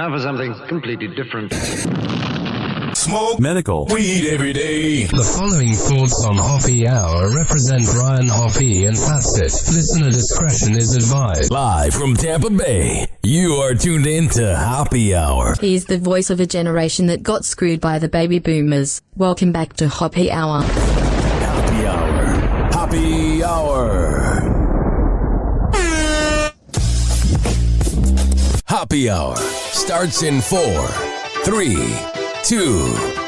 Now for something completely different. Smoke medical weed every day. The following thoughts on Hoppe Hour represent Ryan Hoppe and past it. Listener discretion is advised. Live from Tampa Bay, you are tuned in to Hoppe Hour. He's the voice of a generation that got screwed by the baby boomers. Welcome back to Hoppe Hour. Hoppe Hour. Hoppe Hour. Hoppe Hour starts in 4, 3, 2,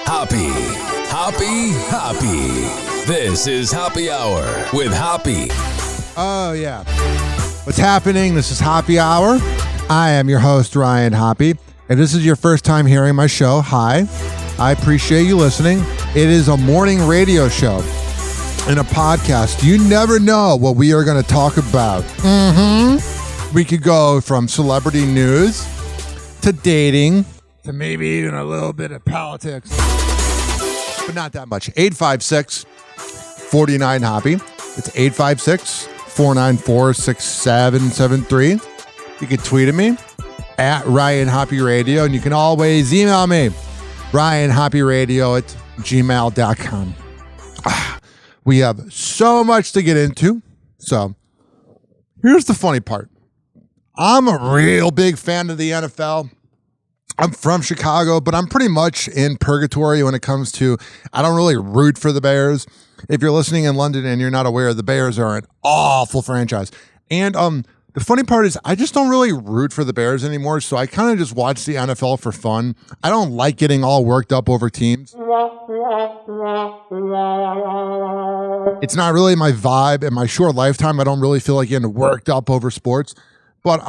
Hoppe. Hoppe, Hoppe. This is Hoppe Hour with Hoppe. Oh, yeah. What's happening? This is Hoppe Hour. I am your host, Ryan Hoppe. If this is your first time hearing my show, hi. I appreciate you listening. It is a morning radio show and a podcast. You never know what we are going to talk about. We could go from celebrity news to dating to maybe even a little bit of politics, but not that much. 856-49-HOPPE. It's 856-494-6773. You can tweet at me at Ryan Hoppe Radio, and you can always email me, ryanhopperadio@gmail.com. We have so much to get into. So here's the funny part. I'm a real big fan of the NFL. I'm from Chicago, but I'm pretty much in purgatory when it comes to, I don't really root for the Bears. If you're listening in London and you're not aware, the Bears are an awful franchise. And the funny part is I just don't really root for the Bears anymore, so I kind of just watch the NFL for fun. I don't like getting all worked up over teams. It's not really my vibe. In my short lifetime, I don't really feel like getting worked up over sports. But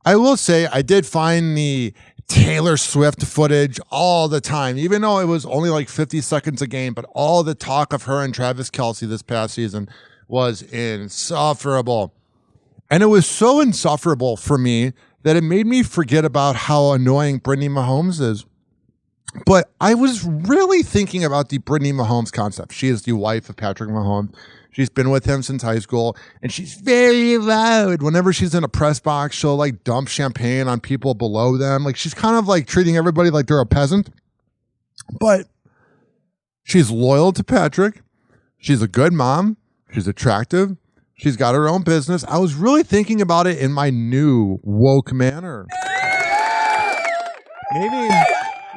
I will say I did find the Taylor Swift footage all the time, even though it was only like 50 seconds a game, but all the talk of her and Travis Kelce this past season was insufferable. And it was so insufferable for me that it made me forget about how annoying Brittany Mahomes is. But I was really thinking about the Brittany Mahomes concept. She is the wife of Patrick Mahomes. She's been with him since high school, and she's very loud. Whenever she's in a press box, she'll like dump champagne on people below them. Like she's kind of like treating everybody like they're a peasant. But she's loyal to Patrick. She's a good mom. She's attractive. She's got her own business. I was really thinking about it in my new woke manner.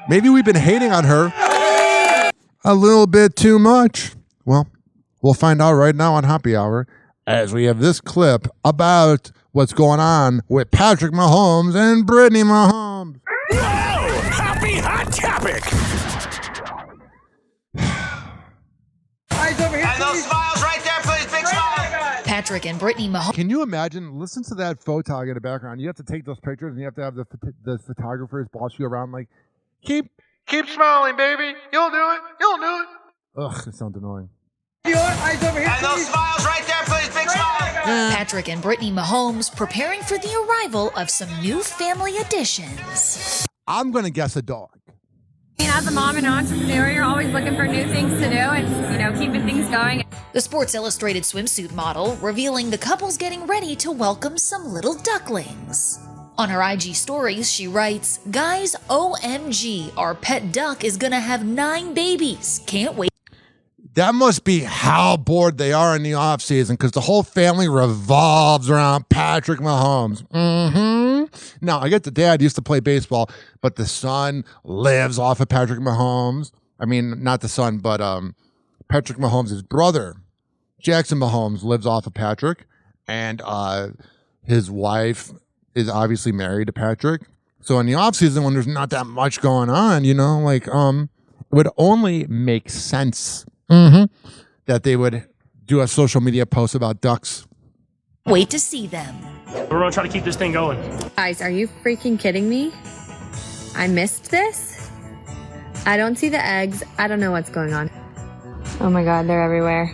Maybe we've been hating on her a little bit too much. Well, we'll find out right now on Hoppe Hour as we have this clip about what's going on with Patrick Mahomes and Brittany Mahomes. Whoa! Hoppe Hot Topic! Eyes over here, and those smiles right there, please. Big smile. Patrick and Brittany Mahomes. Can you imagine? Listen to that photog in the background. You have to take those pictures and you have to have the photographers boss you around like, keep smiling, baby. You'll do it. You'll do it. Ugh, it sounds annoying. Eyes over here, and those smiles right there, please. Big smile. Patrick and Brittany Mahomes preparing for the arrival of some new family additions. I'm going to guess a dog. As a mom and entrepreneur, you're always looking for new things to do and, keeping things going. The Sports Illustrated swimsuit model revealing the couple's getting ready to welcome some little ducklings. On her IG stories, she writes, "Guys, OMG, our pet duck is gonna have 9 babies. Can't wait." That must be how bored they are in the offseason because the whole family revolves around Patrick Mahomes. Now, I get the dad used to play baseball, but the son lives off of Patrick Mahomes. I mean, not the son, but Patrick Mahomes' brother, Jackson Mahomes, lives off of Patrick. And his wife is obviously married to Patrick. So in the offseason, when there's not that much going on, it would only make sense that they would do a social media post about ducks. Wait to see them. We're going to try to keep this thing going. Guys, are you freaking kidding me? I missed this? I don't see the eggs. I don't know what's going on. Oh my God, they're everywhere.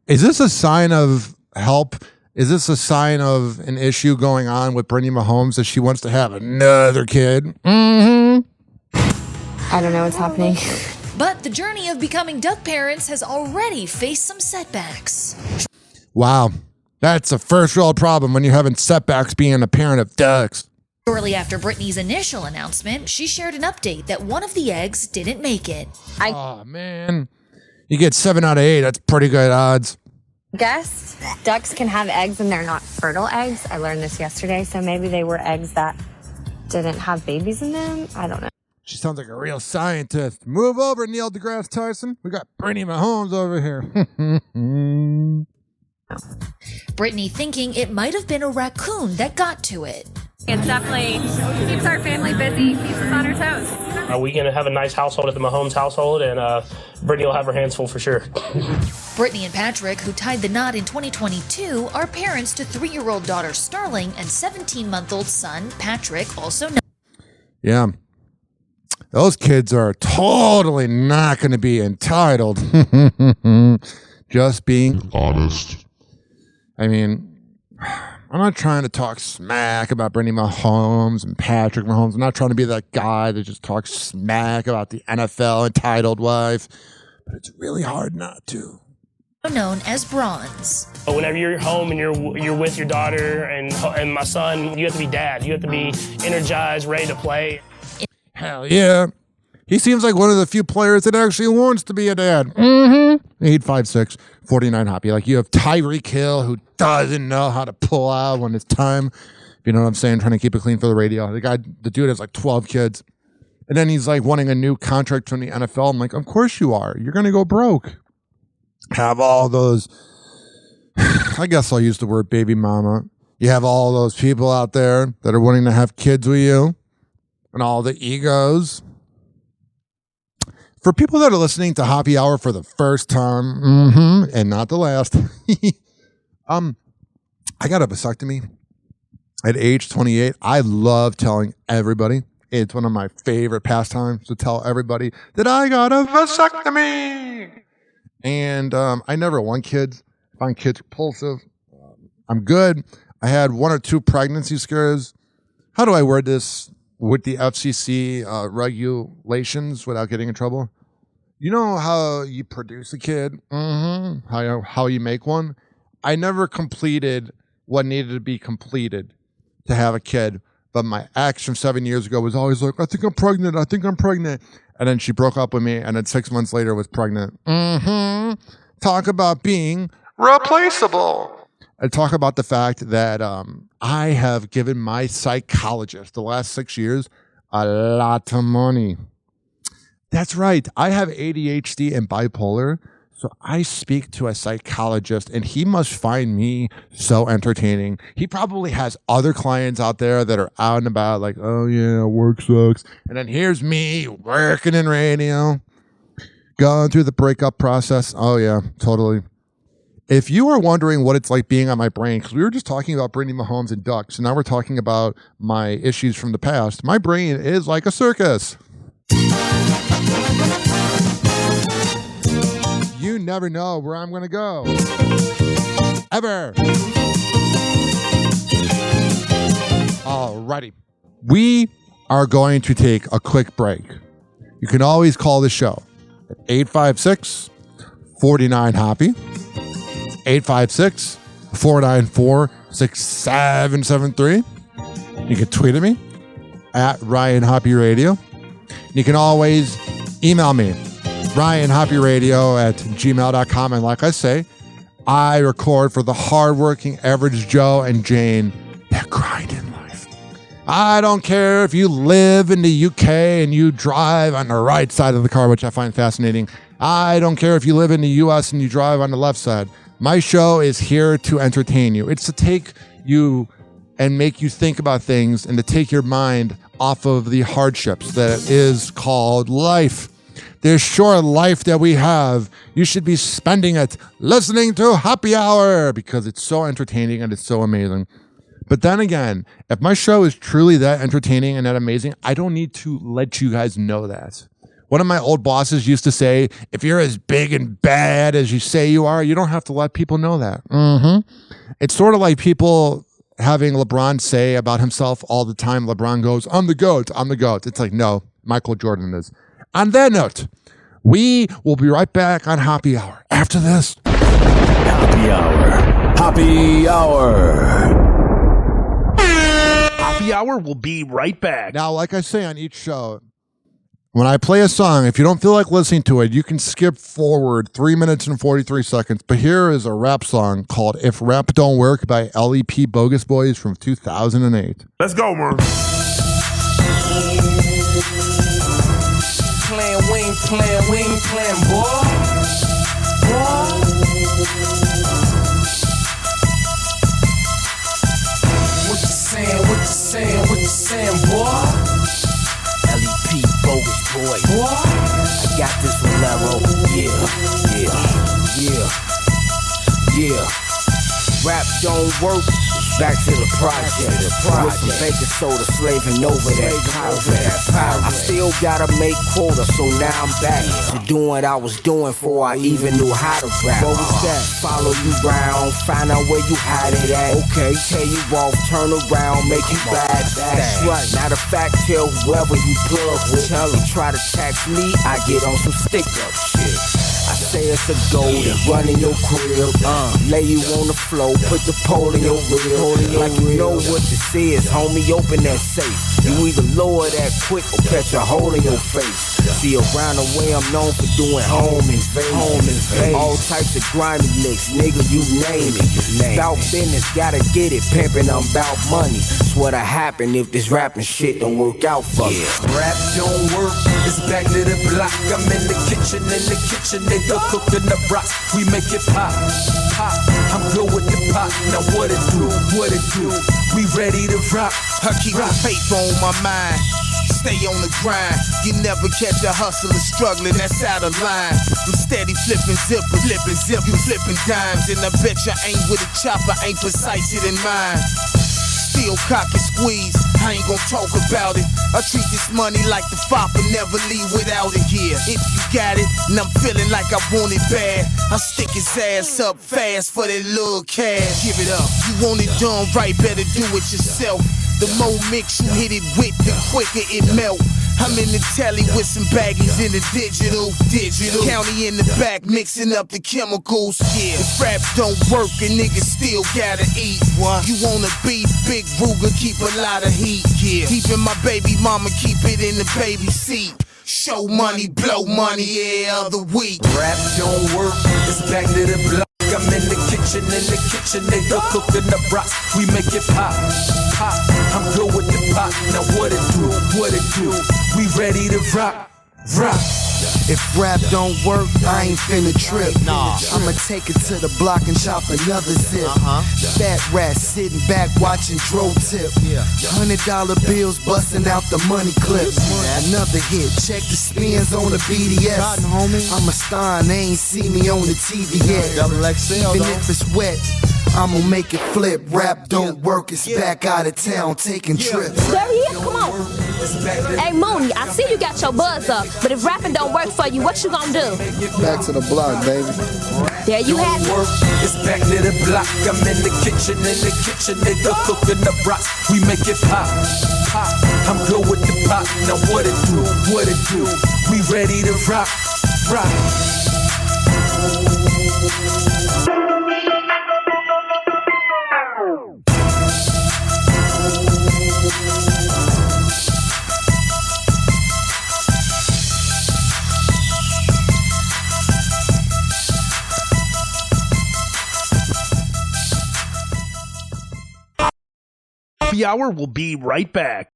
Is this a sign of help? Is this a sign of an issue going on with Brittany Mahomes that she wants to have another kid? I don't know what's happening. But the journey of becoming duck parents has already faced some setbacks. Wow. That's a first world problem when you're having setbacks being a parent of ducks. Shortly after Britney's initial announcement, she shared an update that one of the eggs didn't make it. Oh, man. You get 7 out of 8. That's pretty good odds. Guess ducks can have eggs and they're not fertile eggs. I learned this yesterday, so maybe they were eggs that didn't have babies in them. I don't know. She sounds like a real scientist. Move over, Neil deGrasse Tyson. We got Brittany Mahomes over here. Brittany thinking it might have been a raccoon that got to it. It definitely keeps our family busy, keeps us on our toes. We're going to have a nice household at the Mahomes household, and Brittany will have her hands full for sure. Brittany and Patrick, who tied the knot in 2022, are parents to 3-year-old daughter Starling and 17-month-old son Patrick, also known. Yeah. Those kids are totally not going to be entitled. Just being honest. I mean, I'm not trying to talk smack about Brittany Mahomes and Patrick Mahomes. I'm not trying to be that guy that just talks smack about the NFL entitled wife. But it's really hard not to. Known as Bronze. Whenever you're home and you're with your daughter and my son, you have to be dad. You have to be energized, ready to play. Hell yeah. He seems like one of the few players that actually wants to be a dad. Mm-hmm. 8'5", 49 Hoppe. Like you have Tyreek Hill who doesn't know how to pull out when it's time. You know what I'm saying? Trying to the keep it clean for the radio. The dude has like 12 kids. And then he's like wanting a new contract from the NFL. I'm like, of course you are. You're going to go broke. Have all those, I guess I'll use the word baby mama. You have all those people out there that are wanting to have kids with you and all the egos. For people that are listening to Hoppe Hour for the first time, and not the last, I got a vasectomy at age 28. I love telling everybody. It's one of my favorite pastimes to tell everybody that I got a vasectomy. And I never want kids. I find kids repulsive. I'm good. I had 1 or 2 pregnancy scares. How do I word this with the FCC regulations without getting in trouble? You know how you produce a kid? How you make one? I never completed what needed to be completed to have a kid. But my ex from 7 years ago was always like, I think I'm pregnant. And then she broke up with me, and then 6 months later was pregnant. Talk about being replaceable. And talk about the fact that I have given my psychologist the last 6 years a lot of money. That's right. I have ADHD and bipolar, so I speak to a psychologist, and he must find me so entertaining. He probably has other clients out there that are out and about like, oh, yeah, work sucks. And then here's me working in radio, going through the breakup process. Oh, yeah, totally. If you are wondering what it's like being on my brain, because we were just talking about Brittany Mahomes and ducks, and now we're talking about my issues from the past, my brain is like a circus. You never know where I'm going to go. Ever. Alrighty. We are going to take a quick break. You can always call the show at 856-49-HOPPE. 856-494-6773. You can tweet at me at Ryan Hoppe Radio. You can always email me, RyanHoppeRadio@gmail.com. And like I say, I record for the hardworking average Joe and Jane that grind in life. I don't care if you live in the UK and you drive on the right side of the car, which I find fascinating. I don't care if you live in the US and you drive on the left side. My show is here to entertain you. It's to take you and make you think about things and to take your mind off of the hardships that is called life. This short life that we have, you should be spending it listening to Hoppe Hour because it's so entertaining and it's so amazing. But then again, if my show is truly that entertaining and that amazing, I don't need to let you guys know that. One of my old bosses used to say, if you're as big and bad as you say you are, you don't have to let people know that. It's sort of like people having LeBron say about himself all the time. LeBron goes, I'm the GOAT, I'm the GOAT. It's like, no, Michael Jordan is. On that note, we will be right back on Hoppe Hour after this. Hoppe Hour. Hoppe Hour. Hoppe Hoppe Hour will be right back. Now, like I say on each show, when I play a song, if you don't feel like listening to it, you can skip forward 3 minutes and 43 seconds. But here is a rap song called If Rap Don't Work by LEP Bogus Boys from 2008. Let's go, man. We ain't playing, boy. What you saying, boy? LEP Bogus Boy. Boy, I got this from Lero. Yeah. Rap don't work. Back to the project. With some baking soda slaving over that pirate. I still gotta make quota, so now I'm back to doing what I was doing before I even knew how to rap. What was that? Follow you round, find out where you hide it at. Okay, tell you off, turn around, make you bad. That's right. Matter of fact, tell whoever you plug with. Tell them try to tax me, I get on some stick up shit. I say it's a goal to run in your crib, lay you on the floor, put the pole in your reel. Like you know what this is, homie, open that safe. You either lower that quick or catch a hole in your face. See, around the way I'm known for doing home invasion. All types of grimy licks, nigga, you name it. Bout business, gotta get it, pimpin', I'm bout money. It's what'll happen if this rapping shit don't work out for me. Rap don't work, it's back to the block. I'm in the kitchen, nigga, cooking the rocks. We make it pop. I'm good with the pop, now what it do? We ready to rock. I keep my faith on my mind. Stay on the grind. You never catch a hustler struggling, that's out of line. I'm steady flipping zippers, you flipping dimes. And I bet you ain't with a chopper, ain't precise it in mine. Still cock and squeeze, I ain't gon' talk about it. I treat this money like the fopper, never leave without it here. If you got it, and I'm feeling like I want it bad, I'll stick his ass up fast for that little cash. Give it up, you want it done right, better do it yourself. The more mix you hit it with, the quicker it melt. I'm in the telly with some baggies in the digital. County in the back, mixing up the chemicals. Yeah, if rap don't work, a nigga still gotta eat. What? You wanna beef, big Ruger, keep a lot of heat. Yeah, even my baby mama keep it in the baby seat. Show money, blow money, yeah, other week. Rap don't work, it's back to the block. I'm in the kitchen, nigga, cooking the rocks. We make it pop. I'm good with the pop, now what it do? We ready to rock. If rap don't work, I ain't finna trip. I'ma take it to the block and chop another zip. Fat rat sitting back watching Dro tip. $100 bills busting out the money clips. Another hit, check the spins on the BDS. I'm a star and they ain't see me on the TV yet. Even if it's wet, I'ma make it flip. Rap don't work, it's back out of town taking trips. There he is, come on. Hey Mooney, I see you got your buzz up, but if rapping don't work for you, what you gonna do? Back to the block, baby. There you have it. It's back to the block. I'm in the kitchen, nigga, cooking the rocks. We make it pop. I'm good with the pop, now what it do? We ready to rock. Hoppe Hour will be right back.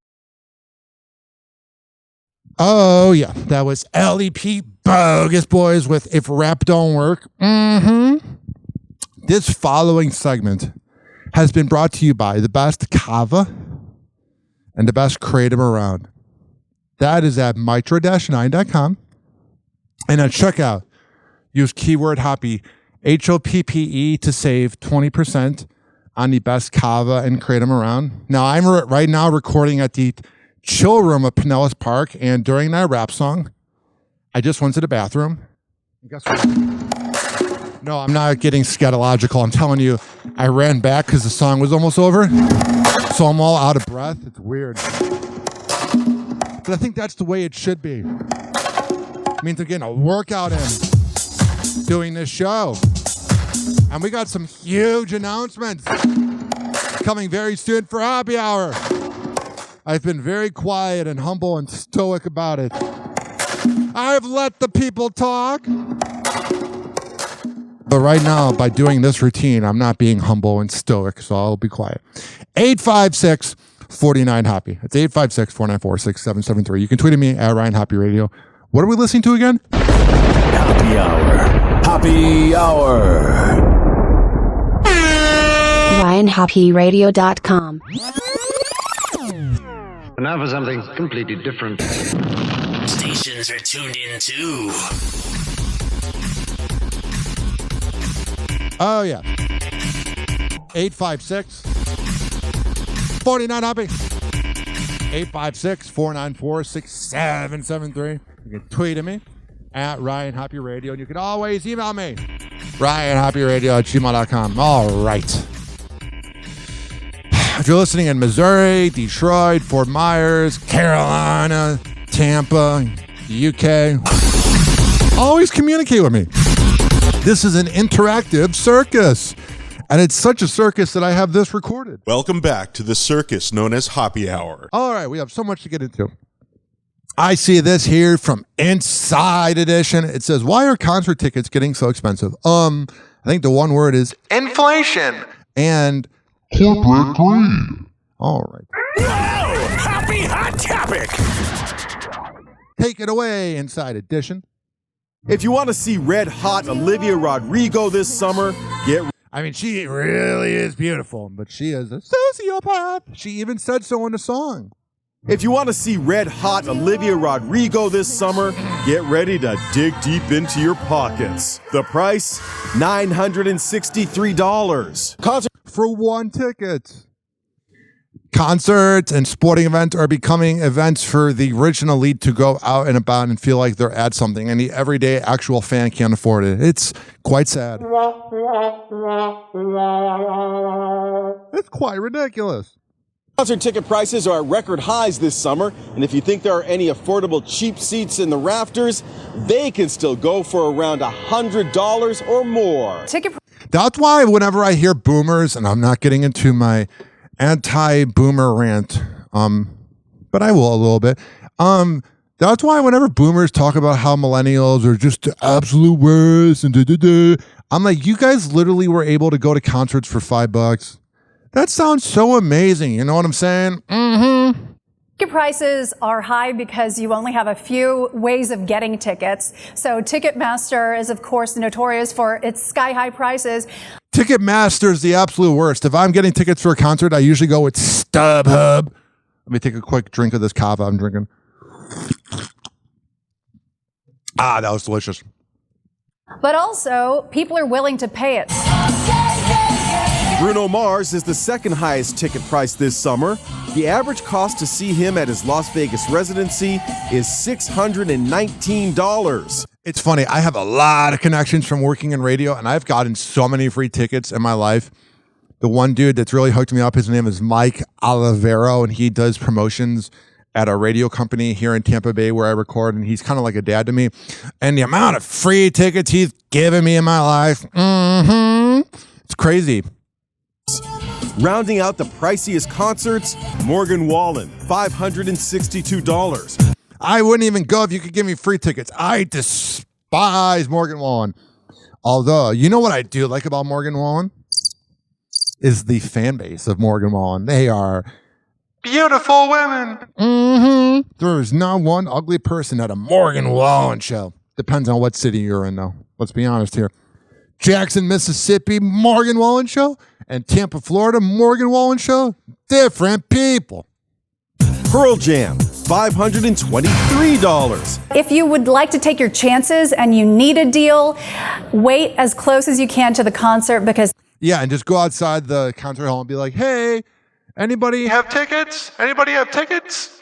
Oh, yeah. That was LEP Bogus Boys with If Rap Don't Work. This following segment has been brought to you by the best kava and the best kratom around. That is at mitra-9.com. And at checkout, use keyword Hoppe, HOPPE, to save 20% on the best kava and kratom around. Now, I'm right now recording at the chill room of Pinellas Park, and during that rap song, I just went to the bathroom. And guess what? No, I'm not getting scatological. I'm telling you, I ran back because the song was almost over, so I'm all out of breath. It's weird. But I think that's the way it should be. It means I'm getting a workout in doing this show. And we got some huge announcements coming very soon for Hoppe Hour. I've been very quiet and humble and stoic about it. I've let the people talk. But right now, by doing this routine, I'm not being humble and stoic, so I'll be quiet. 856-49-HOPPY. It's 856-494-6773. You can tweet at me at Ryan Hoppe Radio. What are we listening to again? Happy Hour. Happy Hour. RyanHoppeRadio.com. Now for something completely different. Stations are tuned in too. Oh, yeah. 856-49-HOPPY. 856-494-6773. You can tweet at me at Ryan Hoppe Radio, and you can always email me, RyanHoppeRadio@gmail.com. All right. If you're listening in Missouri, Detroit, Fort Myers, Carolina, Tampa, the UK, always communicate with me. This is an interactive circus, and it's such a circus that I have this recorded. Welcome back to the circus known as Hoppe Hour. All right, we have so much to get into. I see this here from Inside Edition. It says, why are concert tickets getting so expensive? I think the one word is inflation and corporate greed. All right. Whoa! Happy hot topic! Take it away, Inside Edition. If you want to see red hot Olivia Rodrigo this summer, I mean, she really is beautiful, but she is a sociopath. She even said so in the song. If you want to see red hot Olivia Rodrigo this summer, get ready to dig deep into your pockets. The price, $963. Concert for one ticket. Concerts and sporting events are becoming events for the original elite to go out and about and feel like they're at something, and the everyday actual fan can't afford it. It's quite sad. It's quite ridiculous. Concert ticket prices are at record highs this summer, and if you think there are any affordable cheap seats in the rafters, they can still go for around $100 or more. That's why whenever I hear boomers, and I'm not getting into my anti-boomer rant, but I will a little bit. That's why whenever boomers talk about how millennials are just the absolute worst and I'm like, you guys literally were able to go to concerts for $5. That sounds so amazing. You know what I'm saying? Mm-hmm. Ticket prices are high because you only have a few ways of getting tickets. So Ticketmaster is, of course, notorious for its sky-high prices. Ticketmaster is the absolute worst. If I'm getting tickets for a concert, I usually go with StubHub. Let me take a quick drink of this kava I'm drinking. Ah, that was delicious. But also, people are willing to pay it. Bruno Mars is the second highest ticket price this summer. The average cost to see him at his Las Vegas residency is $619. It's funny. I have a lot of connections from working in radio, and I've gotten so many free tickets in my life. The one dude that's really hooked me up, his name is Mike Olivero, and he does promotions at a radio company here in Tampa Bay where I record, and he's kind of like a dad to me. And the amount of free tickets he's given me in my life, it's crazy. Rounding out the priciest concerts, Morgan Wallen, $562. I wouldn't even go if you could give me free tickets. I despise Morgan Wallen. Although, you know what I do like about Morgan Wallen? Is the fan base of Morgan Wallen. They are beautiful women. There is not one ugly person at a Morgan Wallen show. Depends on what city you're in, though. Let's be honest here. Jackson, Mississippi, Morgan Wallen show, and Tampa, Florida, Morgan Wallen show, different people. Pearl Jam, $523. If you would like to take your chances and you need a deal, wait as close as you can to the concert because... Yeah, and just go outside the concert hall and be like, hey, anybody have tickets? Anybody have tickets?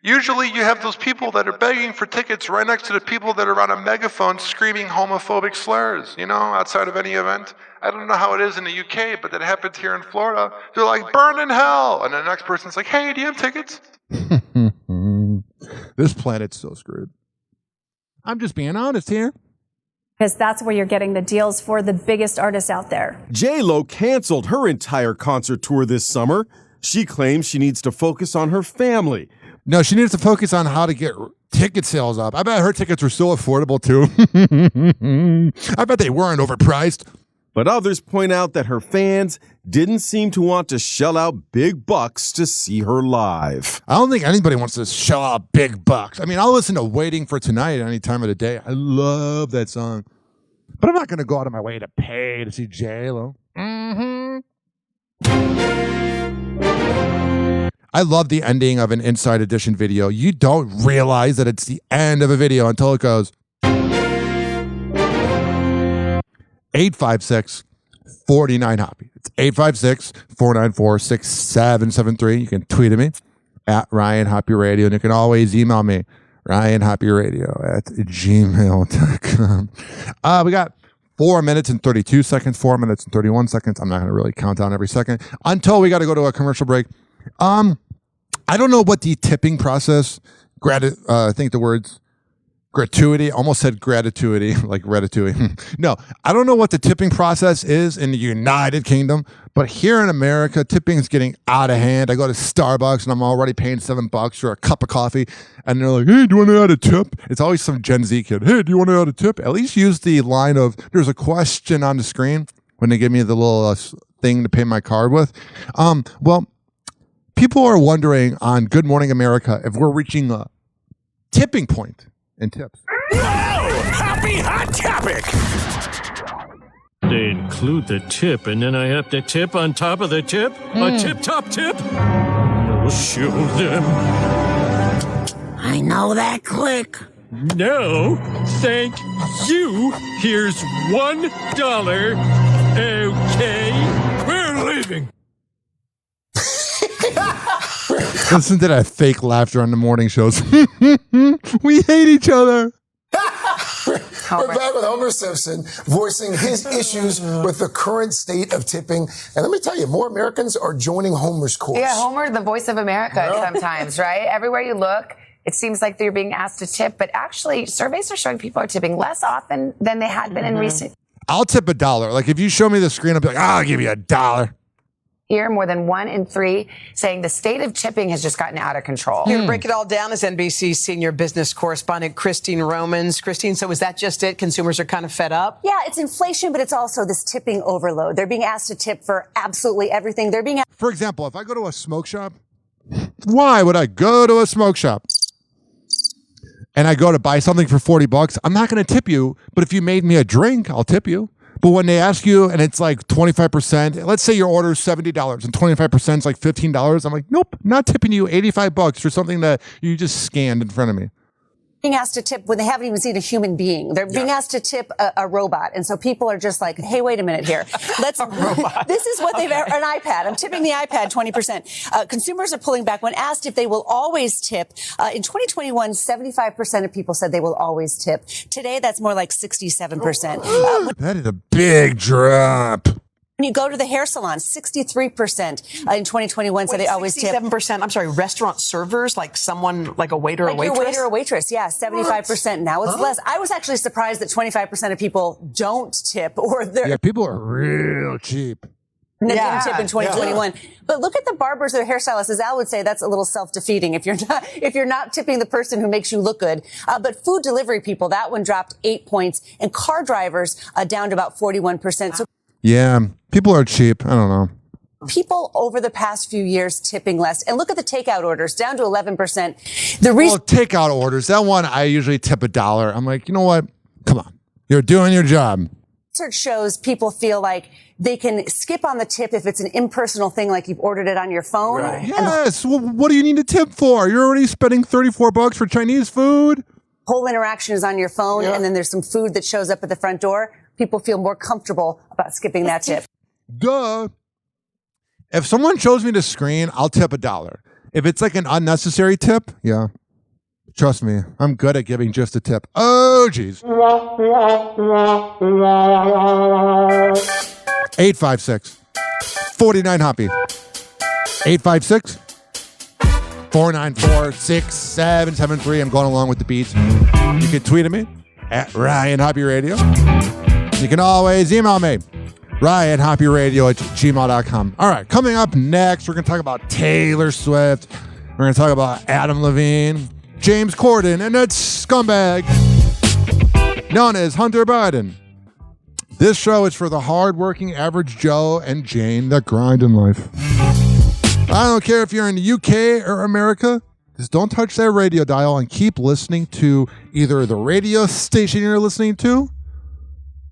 Usually you have those people that are begging for tickets right next to the people that are on a megaphone screaming homophobic slurs, you know, outside of any event. I don't know how it is in the UK, but that happens here in Florida. They're like, burn in hell. And the next person's like, hey, do you have tickets? This planet's so screwed. I'm just being honest here. Because that's where you're getting the deals for the biggest artists out there. J-Lo canceled her entire concert tour this summer. She claims she needs to focus on her family. No, she needs to focus on how to get ticket sales up. I bet her tickets were so affordable, too. I bet they weren't overpriced. But others point out that her fans didn't seem to want to shell out big bucks to see her live. I don't think anybody wants to shell out big bucks. I mean, I'll listen to Waiting for Tonight any time of the day. I love that song. But I'm not going to go out of my way to pay to see J-Lo. I love the ending of an Inside Edition video. You don't realize that it's the end of a video until it goes 856-49-HOPPY. It's 856-494-6773. You can tweet at me at Ryan Hoppe Radio, and you can always email me, ryanhopperadio@gmail.com. We got 4 minutes and 32 seconds, 4 minutes and 31 seconds. I'm not going to really count down every second until we got to go to a commercial break. I don't know what the tipping process, I think the words gratuity, almost said gratitude, like ratatouille. No, I don't know what the tipping process is in the United Kingdom, but here in America, tipping is getting out of hand. I go to Starbucks and I'm already paying $7 for a cup of coffee, and they're like, hey, do you want to add a tip? It's always some Gen Z kid. Hey, do you want to add a tip? At least use the line of, there's a question on the screen when they give me the little thing to pay my card with. Well, people are wondering on Good Morning America if we're reaching a tipping point in tips. Happy Hot Topic! They include the tip, and then I have to tip on top of the tip? A tip-top tip? I'll show them. I know that click. No, thank you. Here's $1. Okay, we're leaving. Listen to that fake laughter on the morning shows. We hate each other. We're back with Homer Simpson voicing his issues with the current state of tipping. And let me tell you, more Americans are joining Homer's cause. Yeah, Homer, the voice of America sometimes, right? Everywhere you look, it seems like they're being asked to tip. But actually, surveys are showing people are tipping less often than they had been in recent. I'll tip $1. Like, if you show me the screen, I'll be like, I'll give you $1. Here, more than 1 in 3 saying the state of tipping has just gotten out of control. Here to break it all down is NBC's senior business correspondent, Christine Romans. Christine, so is that just it? Consumers are kind of fed up? Yeah, it's inflation, but it's also this tipping overload. They're being asked to tip for absolutely everything. They're being For example, if I go to a smoke shop, why would I go to a smoke shop and I go to buy something for $40? I'm not going to tip you, but if you made me a drink, I'll tip you. But when they ask you and it's like 25%, let's say your order is $70 and 25% is like $15. I'm like, nope, not tipping you $85 for something that you just scanned in front of me. Being asked to tip when they haven't even seen a human being. They're being asked to tip a robot. And so people are just like, hey, wait a minute here. This is what they've, an iPad. I'm tipping the iPad 20%. Consumers are pulling back when asked if they will always tip. In 2021, 75% of people said they will always tip. Today, that's more like 67%. That is a big drop. When you go to the hair salon, 63% in 2021 said they always tip. 67%, I'm sorry, restaurant servers, like someone, like a waiter or waitress? A waiter or waitress, yeah, 75%. Now it's less. I was actually surprised that 25% of people don't tip or they're... Yeah, people are real cheap. Didn't tip in 2021. Yeah. But look at the barbers or hairstylists. As Al would say, that's a little self-defeating if you're not tipping the person who makes you look good. But food delivery people, that one dropped 8 points. And car drivers down to about 41%. So yeah, people are cheap. I don't know. People over the past few years tipping less. And look at the takeout orders, down to 11%. Takeout orders, that one I usually tip $1. I'm like, you know what? Come on. You're doing your job. Research shows people feel like they can skip on the tip if it's an impersonal thing, like you've ordered it on your phone. Right. Yes. Well, what do you need to tip for? You're already spending $34 for Chinese food. Whole interaction is on your phone, and then there's some food that shows up at the front door. People feel more comfortable about skipping that tip. Duh. If someone shows me the screen, I'll tip $1. If it's like an unnecessary tip, yeah. Trust me, I'm good at giving just a tip. Oh, geez. 856-49-HOPPY. 856-494-6773. I'm going along with the beats. You can tweet at me at Ryan Hoppe Radio. You can always email me, RyanHoppeRadio@gmail.com. All right, coming up next, we're going to talk about Taylor Swift. We're going to talk about Adam Levine, James Corden, and that scumbag known as Hunter Biden. This show is for the hardworking average Joe and Jane that grind in life. I don't care if you're in the UK or America. Just don't touch that radio dial and keep listening to either the radio station you're listening to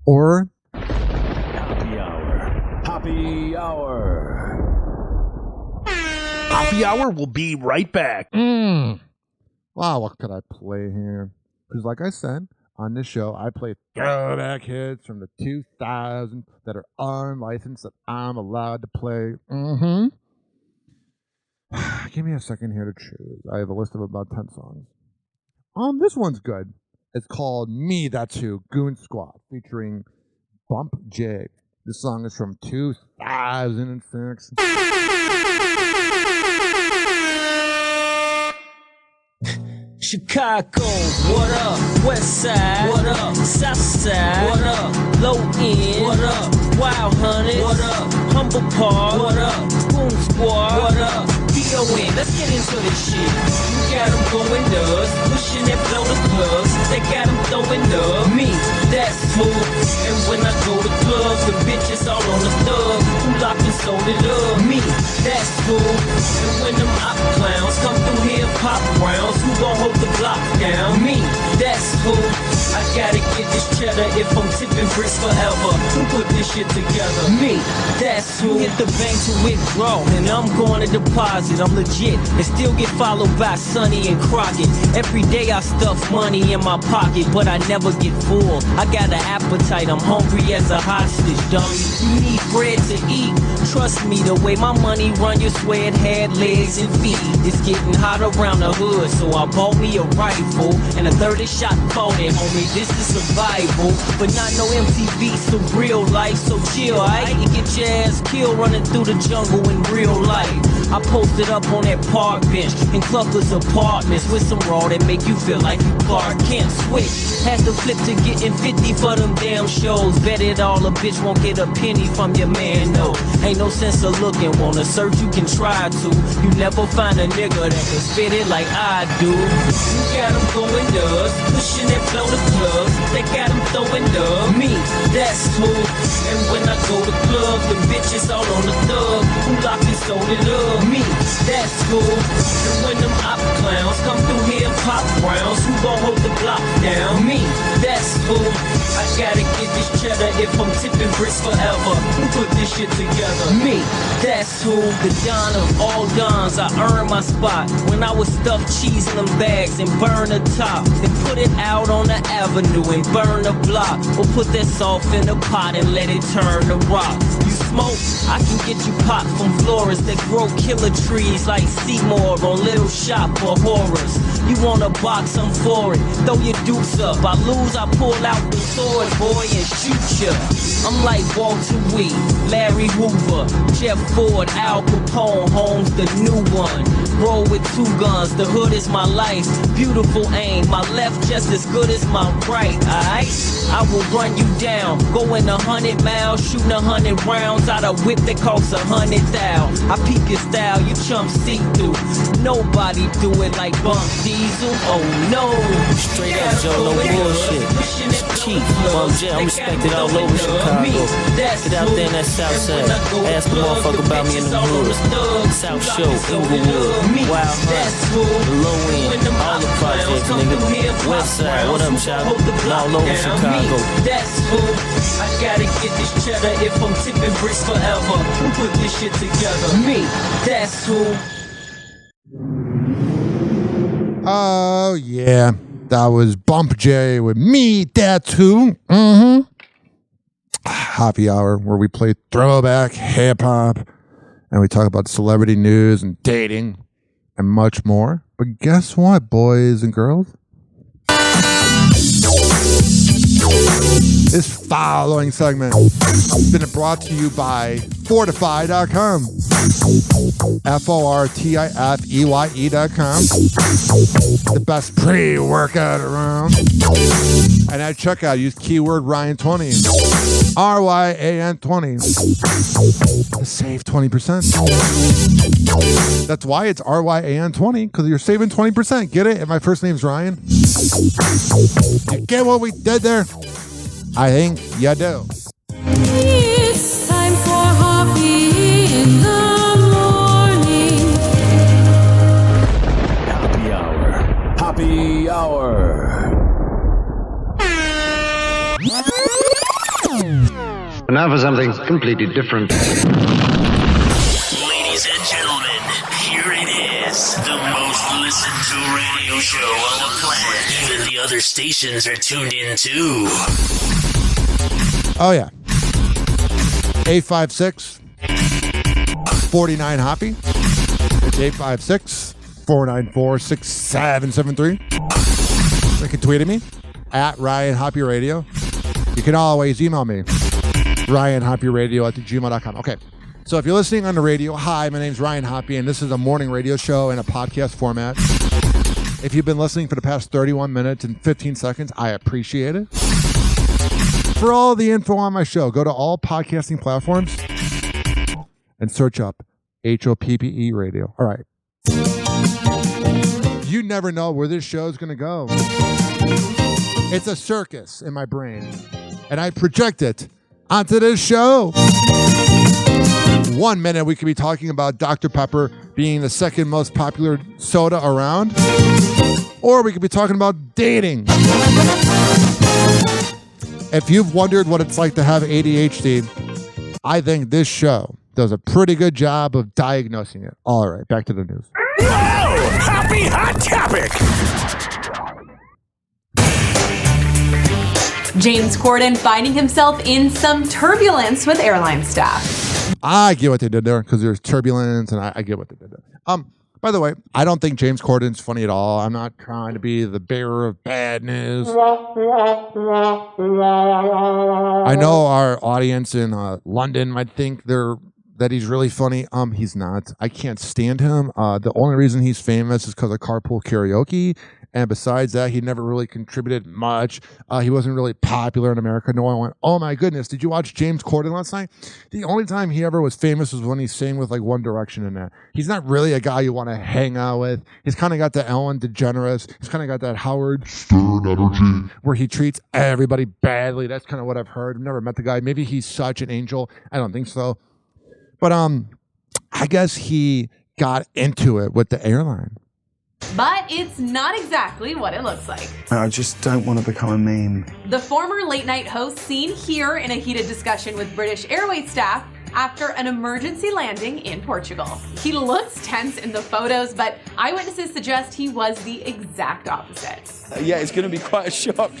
or Happy Hour. Happy Hour. Hoppe Hour will be right back. Wow, what could I play here? Because like I said, on this show, I play throwback hits from the 2000s that are unlicensed that I'm allowed to play. Give me a second here to choose. I have a list of about 10 songs. This one's good. It's called Me That's Who, Goon Squad, featuring Bump J. This song is from 2006. Chicago, what up? West Side, what up? South Side, what up? Low End, what up? Wild Honey, what up? Humble Park, what up? Boom Squad, what up? B.O.N. Let's get into this shit. You got them going nuts, pushing that blow the plugs. They got them throwing up. Me, that's smooth. And when I go to clubs, the bitches all on the thug. Who lock and sold it up. Me, that's cool. And when them op clowns come through here, pop rounds, who gon' hold the block down? Me, that's cool. I gotta get this cheddar if I'm tipping bricks forever. Who put this shit together? Me, that's who. Hit the bank to withdraw, and I'm going to deposit. I'm legit, and still get followed by Sonny and Crockett. Every day I stuff money in my pocket, but I never get full. I got an appetite, I'm hungry as a hostage, dummy. You need bread to eat. Trust me, the way my money run, you swear it had legs and feet. It's getting hot around the hood, so I bought me a rifle and a 30-shot bought it, homie. This is survival, but not no MTV, so real life. So chill, aight? You get your ass killed running through the jungle in real life. I posted up on that park bench in Clucker's apartments with some raw that make you feel like you Clark Kent. Switch, had to flip to getting 50 for them damn shows. Bet it all, a bitch won't get a penny from your man, no. Ain't no sense of looking, wanna search, you can try to. You never find a nigga that can spit it like I do. You got them going nuts, pushing that blow the plugs. They got them throwing up. Me, that's smooth. And when I go to clubs, the bitches all on the thug. Who lock and sold it up. Me, that's cool. And when them op clowns come through here and pop rounds, who gon' hold the block down? Me, that's cool. I gotta get this cheddar if I'm tipping bricks forever. Who put this shit together? Me, that's who. The Don of all Dons, I earned my spot when I would stuff cheese in them bags and burn the top, then put it out on the avenue and burn the block, or put that salt in a pot and let it turn to rock. You smoke, I can get you pop from florists that grow killer trees like Seymour on Little Shop for horrors. You want a box, I'm for it. Throw your dukes up. I lose, I pull out the sword, boy, and shoot ya. I'm like Walter Weed, Larry Hoover, Jeff Ford, Al Capone, Holmes, the new one. Roll with two guns, the hood is my life. Beautiful aim, my left just as good as my right, alright? I will run you down, going 100 miles, shooting 100 rounds out a whip that costs 100,000. I peep your style, you chump see through. Nobody do it like Bump Diesel, oh no. Straight up, Joe, no bullshit. Cheap, Bump J, I'm respected all over Chicago. Get out there in that South Side, ask the motherfucker about me in the hood. South Show, Inglewood, Wild Hunt, the Low End, all the projects, nigga. West Side, what up, child? All over Chicago. That's cool. I gotta get this cheddar if I'm tipping bricks forever. Who put this shit together? Me, that's who. Oh, yeah. That was Bump J with Me, That's Who. Hoppe Hour, where we play throwback hip-hop, and we talk about celebrity news and dating and much more. But guess what, boys and girls? This following segment has been brought to you by Fortify.com. FORTIFEYE.com. The best pre-workout around. And at checkout, use keyword Ryan20. RYAN20. To save 20%. That's why it's RYAN20, because you're saving 20%. Get it? And my first name's Ryan. You get what we did there? I think you do. It's time for Hoppe in the morning. Happy Hour. Happy Hour. Now for something completely different. Ladies and gentlemen, here it is. The most listened to radio show on the planet. Even the other stations are tuned in too. Oh, yeah. 856-49 Hoppe. It's 856-494-6773. You can tweet at me at Ryan Hoppe Radio. You can always email me, RyanHoppeRadio@gmail.com. Okay. So if you're listening on the radio, hi, my name's Ryan Hoppe, and this is a morning radio show in a podcast format. If you've been listening for the past 31 minutes and 15 seconds, I appreciate it. For all the info on my show, go to all podcasting platforms and search up HOPPE Radio. All right. You never know where this show is going to go. It's a circus in my brain, and I project it onto this show. 1 minute, we could be talking about Dr. Pepper being the second most popular soda around, or we could be talking about dating. If you've wondered what it's like to have ADHD, I think this show does a pretty good job of diagnosing it. All right, back to the news. Whoa! Happy Hot Topic! James Corden finding himself in some turbulence with airline staff. I get what they did there because there's turbulence, and I get what they did there. By the way, I don't think James Corden's funny at all. I'm not trying to be the bearer of bad news. I know our audience in London might think that he's really funny. He's not. I can't stand him. The only reason he's famous is because of Carpool Karaoke. And besides that, he never really contributed much. He wasn't really popular in America. No one went, oh my goodness, did you watch James Corden last night? The only time he ever was famous was when he sang with like One Direction in that. He's not really a guy you want to hang out with. He's kind of got the Ellen DeGeneres. He's kind of got that Howard Stern energy where he treats everybody badly. That's kind of what I've heard. I've never met the guy. Maybe he's such an angel. I don't think so. But I guess he got into it with the airline. But it's not exactly what it looks like. I just don't want to become a meme. The former late night host seen here in a heated discussion with British Airways staff after an emergency landing in Portugal. He looks tense in the photos, but eyewitnesses suggest he was the exact opposite. Yeah, it's going to be quite a shock.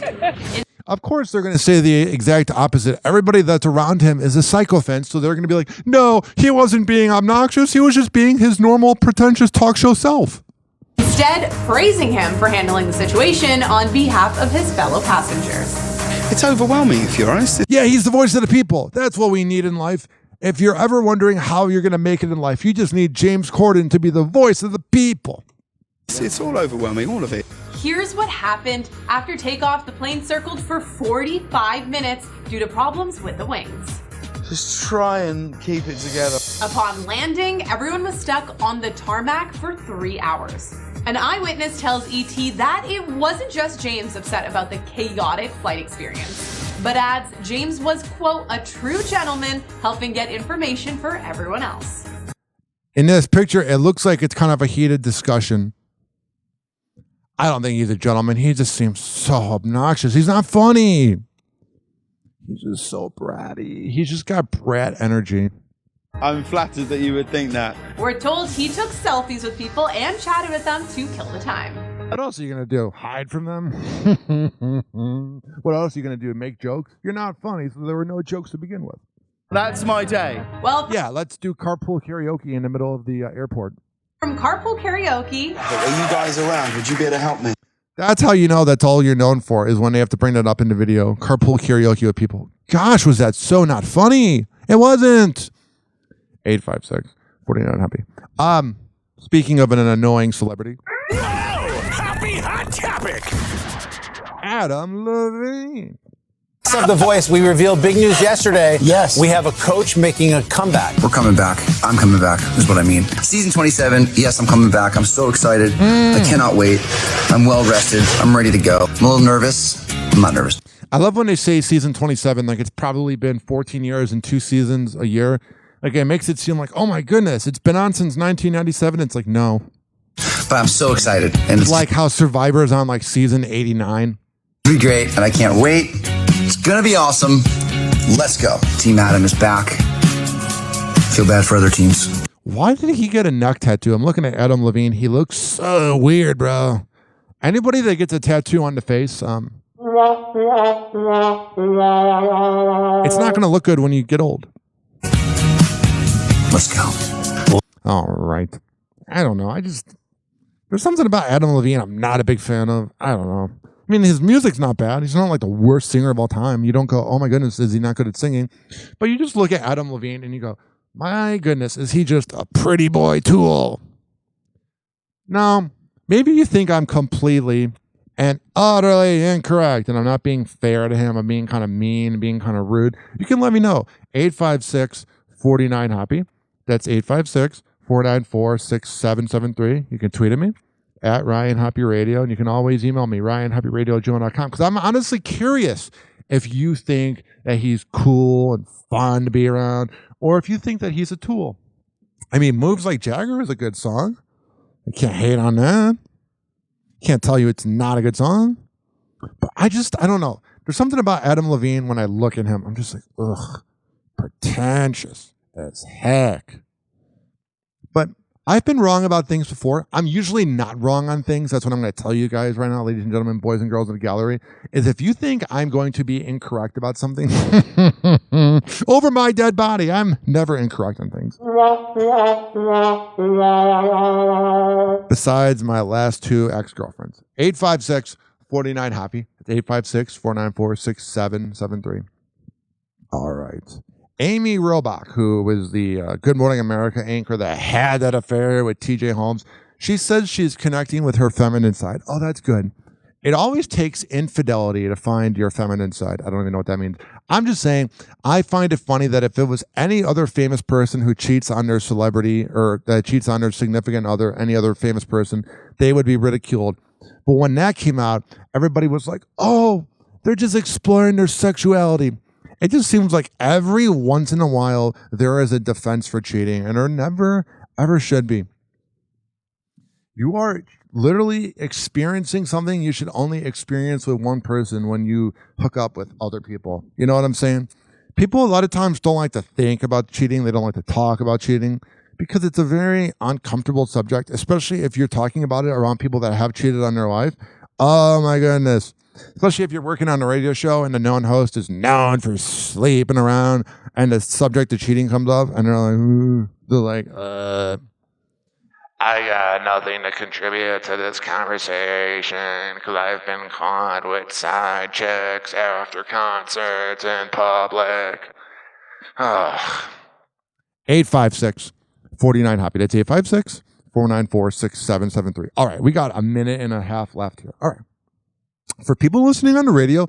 Of course, they're going to say the exact opposite. Everybody that's around him is a sycophant, so they're going to be like, no, he wasn't being obnoxious. He was just being his normal, pretentious talk show self. Instead, praising him for handling the situation on behalf of his fellow passengers. It's overwhelming, if you're honest. Yeah, he's the voice of the people. That's what we need in life. If you're ever wondering how you're going to make it in life, you just need James Corden to be the voice of the people. It's all overwhelming, all of it. Here's what happened. After takeoff, the plane circled for 45 minutes due to problems with the wings. Just try and keep it together. Upon landing, everyone was stuck on the tarmac for 3 hours. An eyewitness tells ET that it wasn't just James upset about the chaotic flight experience, but adds James was, quote, a true gentleman helping get information for everyone else. In this picture, it looks like it's kind of a heated discussion. I don't think he's a gentleman. He just seems so obnoxious. He's not funny. He's just so bratty. He's just got brat energy. I'm flattered that you would think that. We're told he took selfies with people and chatted with them to kill the time. What else are you going to do? Hide from them? What else are you going to do? Make jokes? You're not funny, so there were no jokes to begin with. That's my day. Well, yeah, let's do carpool karaoke in the middle of the airport. From carpool karaoke. Are you guys around? Would you be able to help me? That's how you know that's all you're known for, is when they have to bring that up in the video. Carpool karaoke with people. Gosh, was that so not funny? It wasn't. 856-49-HAPPY. Speaking of an annoying celebrity. Happy hot topic. Adam Levine. Of The Voice, we revealed big news yesterday. Yes. We have a coach making a comeback. We're coming back. I'm coming back, is what I mean. Season 27, yes, I'm coming back. I'm so excited. I cannot wait. I'm well rested. I'm ready to go. I'm a little nervous. I'm not nervous. I love when they say season 27, like it's probably been 14 years and 2 seasons a year. Like it makes it seem like, oh my goodness, it's been on since 1997. It's like, no. But I'm so excited. And it's like how Survivor's on like season 89. It'll be great, and I can't wait. It's going to be awesome. Let's go. Team Adam is back. Feel bad for other teams. Why did he get a neck tattoo? I'm looking at Adam Levine. He looks so weird, bro. Anybody that gets a tattoo on the face, it's not going to look good when you get old. Let's go. All right. I don't know. There's something about Adam Levine I'm not a big fan of. I don't know. I mean, his music's not bad. He's not like the worst singer of all time. You don't go, oh my goodness, is he not good at singing? But you just look at Adam Levine and you go, my goodness, is he just a pretty boy tool? No, maybe you think I'm completely and utterly incorrect and I'm not being fair to him. I'm being kind of mean, being kind of rude. You can let me know. 856-49-HAPPY. That's 856-494-6773. You can tweet at me at Ryan Hoppe Radio, and you can always email me, ryanhopperadio@gmail.com, because I'm honestly curious if you think that he's cool and fun to be around, or if you think that he's a tool. I mean, Moves Like Jagger is a good song. I can't hate on that. Can't tell you it's not a good song. But I don't know. There's something about Adam Levine when I look at him, I'm just like, ugh, pretentious as heck. But I've been wrong about things before. I'm usually not wrong on things. That's what I'm going to tell you guys right now, ladies and gentlemen, boys and girls in the gallery, is if you think I'm going to be incorrect about something, over my dead body, I'm never incorrect on things. Besides my last 2 ex-girlfriends. 856-49-HAPPY. It's 856-494-6773. All right. Amy Robach, who was the Good Morning America anchor that had that affair with TJ Holmes, she says she's connecting with her feminine side. Oh, that's good. It always takes infidelity to find your feminine side. I don't even know what that means. I'm just saying, I find it funny that if it was any other famous person who cheats on their celebrity or that cheats on their significant other, any other famous person, they would be ridiculed. But when that came out, everybody was like, oh, they're just exploring their sexuality. It just seems like every once in a while there is a defense for cheating, and there never, ever should be. You are literally experiencing something you should only experience with one person when you hook up with other people. You know what I'm saying? People a lot of times don't like to think about cheating. They don't like to talk about cheating because it's a very uncomfortable subject, especially if you're talking about it around people that have cheated on their wife. Oh my goodness. Especially if you're working on a radio show and the known host is known for sleeping around and the subject of cheating comes up and they're like, ooh. They're like, I got nothing to contribute to this conversation because I've been caught with side chicks after concerts in public. 856-49-HAPPY. That's 856-494-6773. All right, we got a minute and a half left here. All right. For people listening on the radio,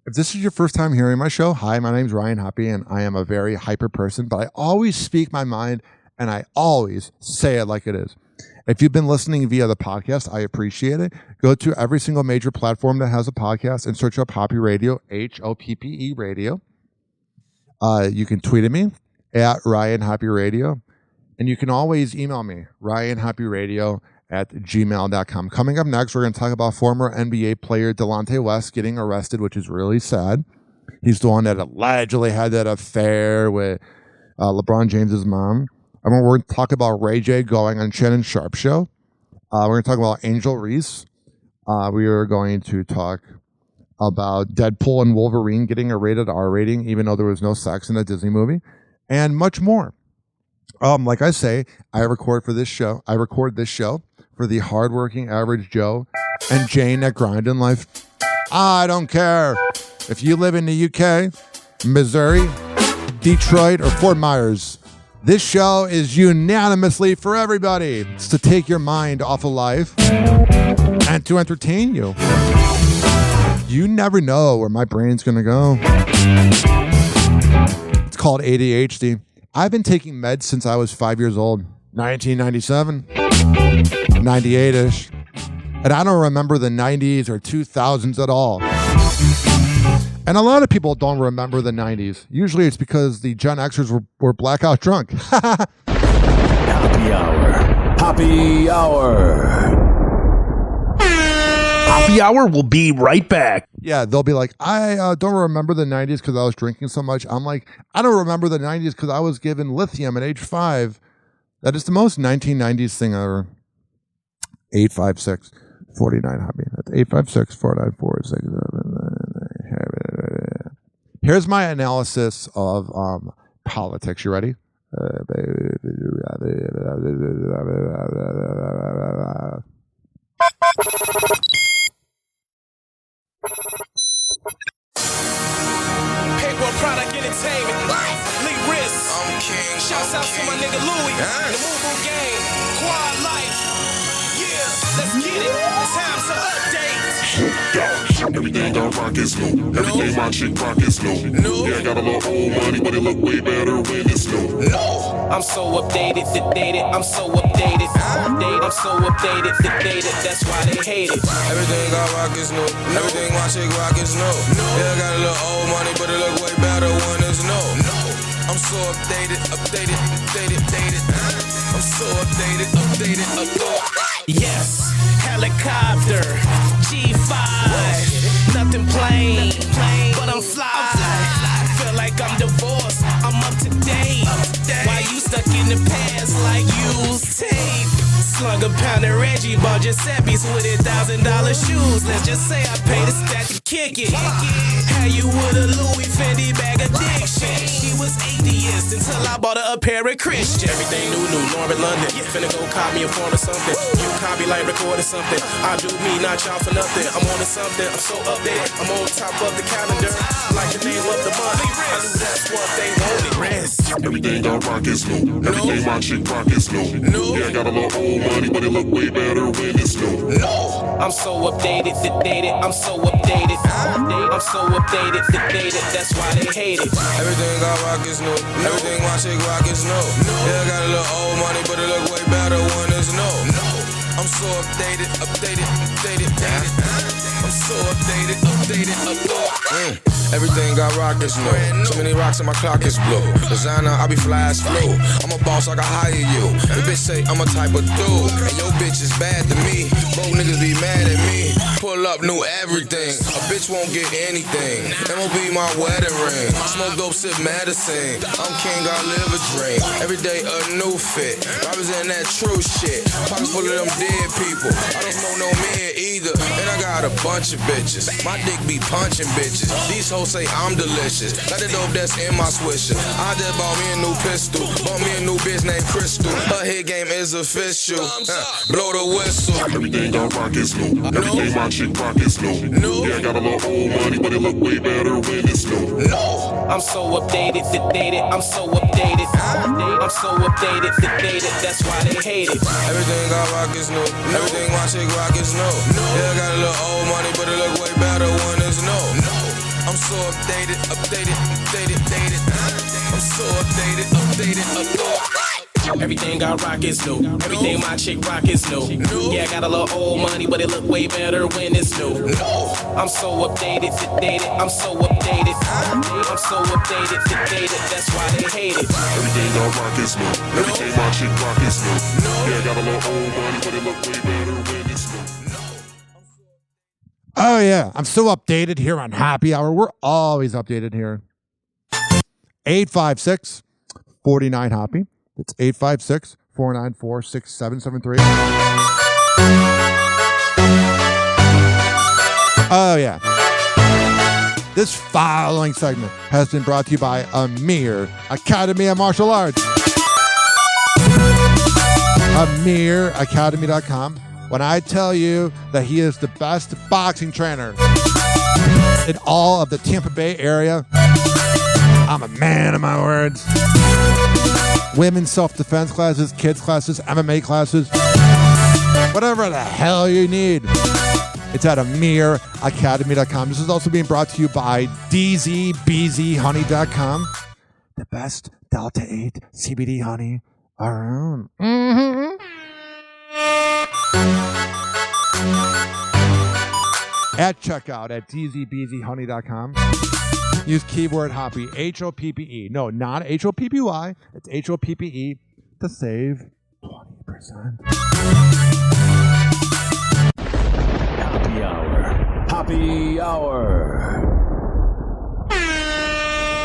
if this is your first time hearing my show, hi, my name's Ryan Hoppe, and I am a very hyper person, but I always speak my mind, and I always say it like it is. If you've been listening via the podcast, I appreciate it. Go to every single major platform that has a podcast and search up Hoppe Radio, Hoppe Radio. You can tweet at me at Ryan Hoppe Radio, and you can always email me, ryanhopperadio@gmail.com. Coming up next, we're going to talk about former NBA player Delonte West getting arrested, which is really sad. He's the one that allegedly had that affair with LeBron James's mom. And we're going to talk about Ray J going on Shannon Sharp's show. We're going to talk about Angel Reese. We are going to talk about Deadpool and Wolverine getting a rated R rating, even though there was no sex in a Disney movie, and much more. Like I say, I record this show for the hardworking average Joe and Jane that grind in life. I don't care if you live in the UK, Missouri, Detroit, or Fort Myers. This show is unanimously for everybody. It's to take your mind off of life and to entertain you. You never know where my brain's going to go. It's called ADHD. I've been taking meds since I was 5 years old, 1997, 98-ish. And I don't remember the 90s or 2000s at all. And a lot of people don't remember the 90s. Usually it's because the Gen Xers were blackout drunk. Happy Hour. Happy Hour. Happy Hour will be right back. Yeah, they'll be like, I don't remember the 90s because I was drinking so much. I'm like, I don't remember the 90s because I was given lithium at age 5. That is the most 1990s thing ever. 856 49 Hobby. That's 856 494 677. Here's my analysis of politics. You ready? Paper product entertainment. Lee Risk. I'm king. Shouts out to my nigga Louie. The Moo Game. Quad Life. Yeah, let's get it. Time to update. Everything I rock is new. Everything my chick rock is new. Yeah, I got a little old money, but it look way better when it's new. I'm so updated, dated. I'm so updated. I'm so updated, dated. That's why they hate it. Everything I rock is new. Everything my chick rock is new. Yeah, I got a little old money, but it look way better when it's new. I'm so updated. I'm so updated. Yes, helicopter, G5, nothing plain, but I'm fly. Feel like I'm divorced, I'm up to date. Why you stuck in the past like used tape? Slung a pound of Reggie, bought Giuseppe's with $1,000 shoes. Let's just say I paid a stat to kick it. How you with a Louis Fendi bag of dick shit? She was atheist until I bought her a pair of Christian. Everything new, Norman London. Finna go copy and form or something. You copy like recording something. I do me, not y'all for nothing. I'm on to something, I'm so updated. I'm on top of the calendar, like the name of the month. I knew that's what they wanted. Rest. Everything I rock is new. Everything my chick rock is new. Yeah, I got a little old money, but it look way better when it's new. I'm so updated, dated. I'm so updated. I'm so updated, dated. That's why they hate it. Everything I rock is new. Everything my chick rock is new. Yeah, I got a little old money, but it look way better when it's new. I'm so updated. I'm so updated. Everything I rock is new. Too many rocks and my clock is blue. Designer, I be fly as flu. I'm a boss, I can hire you. The bitch say I'm a type of dude, and your bitch is bad to me. Both niggas be mad at me. Pull up, new everything. A bitch won't get anything. MOB my wedding ring. Smoke dope, sip medicine. I'm king, I live a dream. Every day a new fit. Robbers in that true shit. Pockets full of them dead people. I don't smoke no men either. And I got a bunch of bitches. My dick be punching bitches. These hoes say I'm delicious. Got the dope that's in my swisher. I just bought me a new pistol. Bought me a new bitch named Crystal. Her hit game is official. Blow the whistle. Everything I rock is new. Everything my chick rock is new. Yeah, I got a little old money, but it look way better when it's new. I'm so updated, dated. I'm so updated. I'm so updated, dated. That's why they hate it. Everything I rock is new. Everything my chick rock is new. Yeah, I got a little old money, but it look way better when it's new. I'm so updated. I'm so updated. Everything I rock is new. Everything my chick rock is new. Yeah, I got a little old money, but it look way better when it's new. I'm so updated, dated. I'm so updated. I'm so updated, dated. That's why they hate it. Everything I rock is new. Everything my chick rock is new. Yeah, I got a little old money, but it look way better when it's new. Oh, yeah. I'm so updated here on Happy Hour. We're always updated here. 856-49-HOPPY. It's 856-494-6773. Oh, yeah. This following segment has been brought to you by Amir Academy of Martial Arts. AmirAcademy.com. When I tell you that he is the best boxing trainer in all of the Tampa Bay area, I'm a man of my words. women's self-defense classes, kids classes, MMA classes, whatever the hell you need. It's at amiracademy.com. This is also being brought to you by DZBZHoney.com, the best Delta 8 CBD honey around. At checkout at DZBZHoney.com. Use keyword Hoppe, H-O-P-P-E. No, not H-O-P-P-Y. It's H-O-P-P-E to save 20%. Happy Hour. Happy Hour.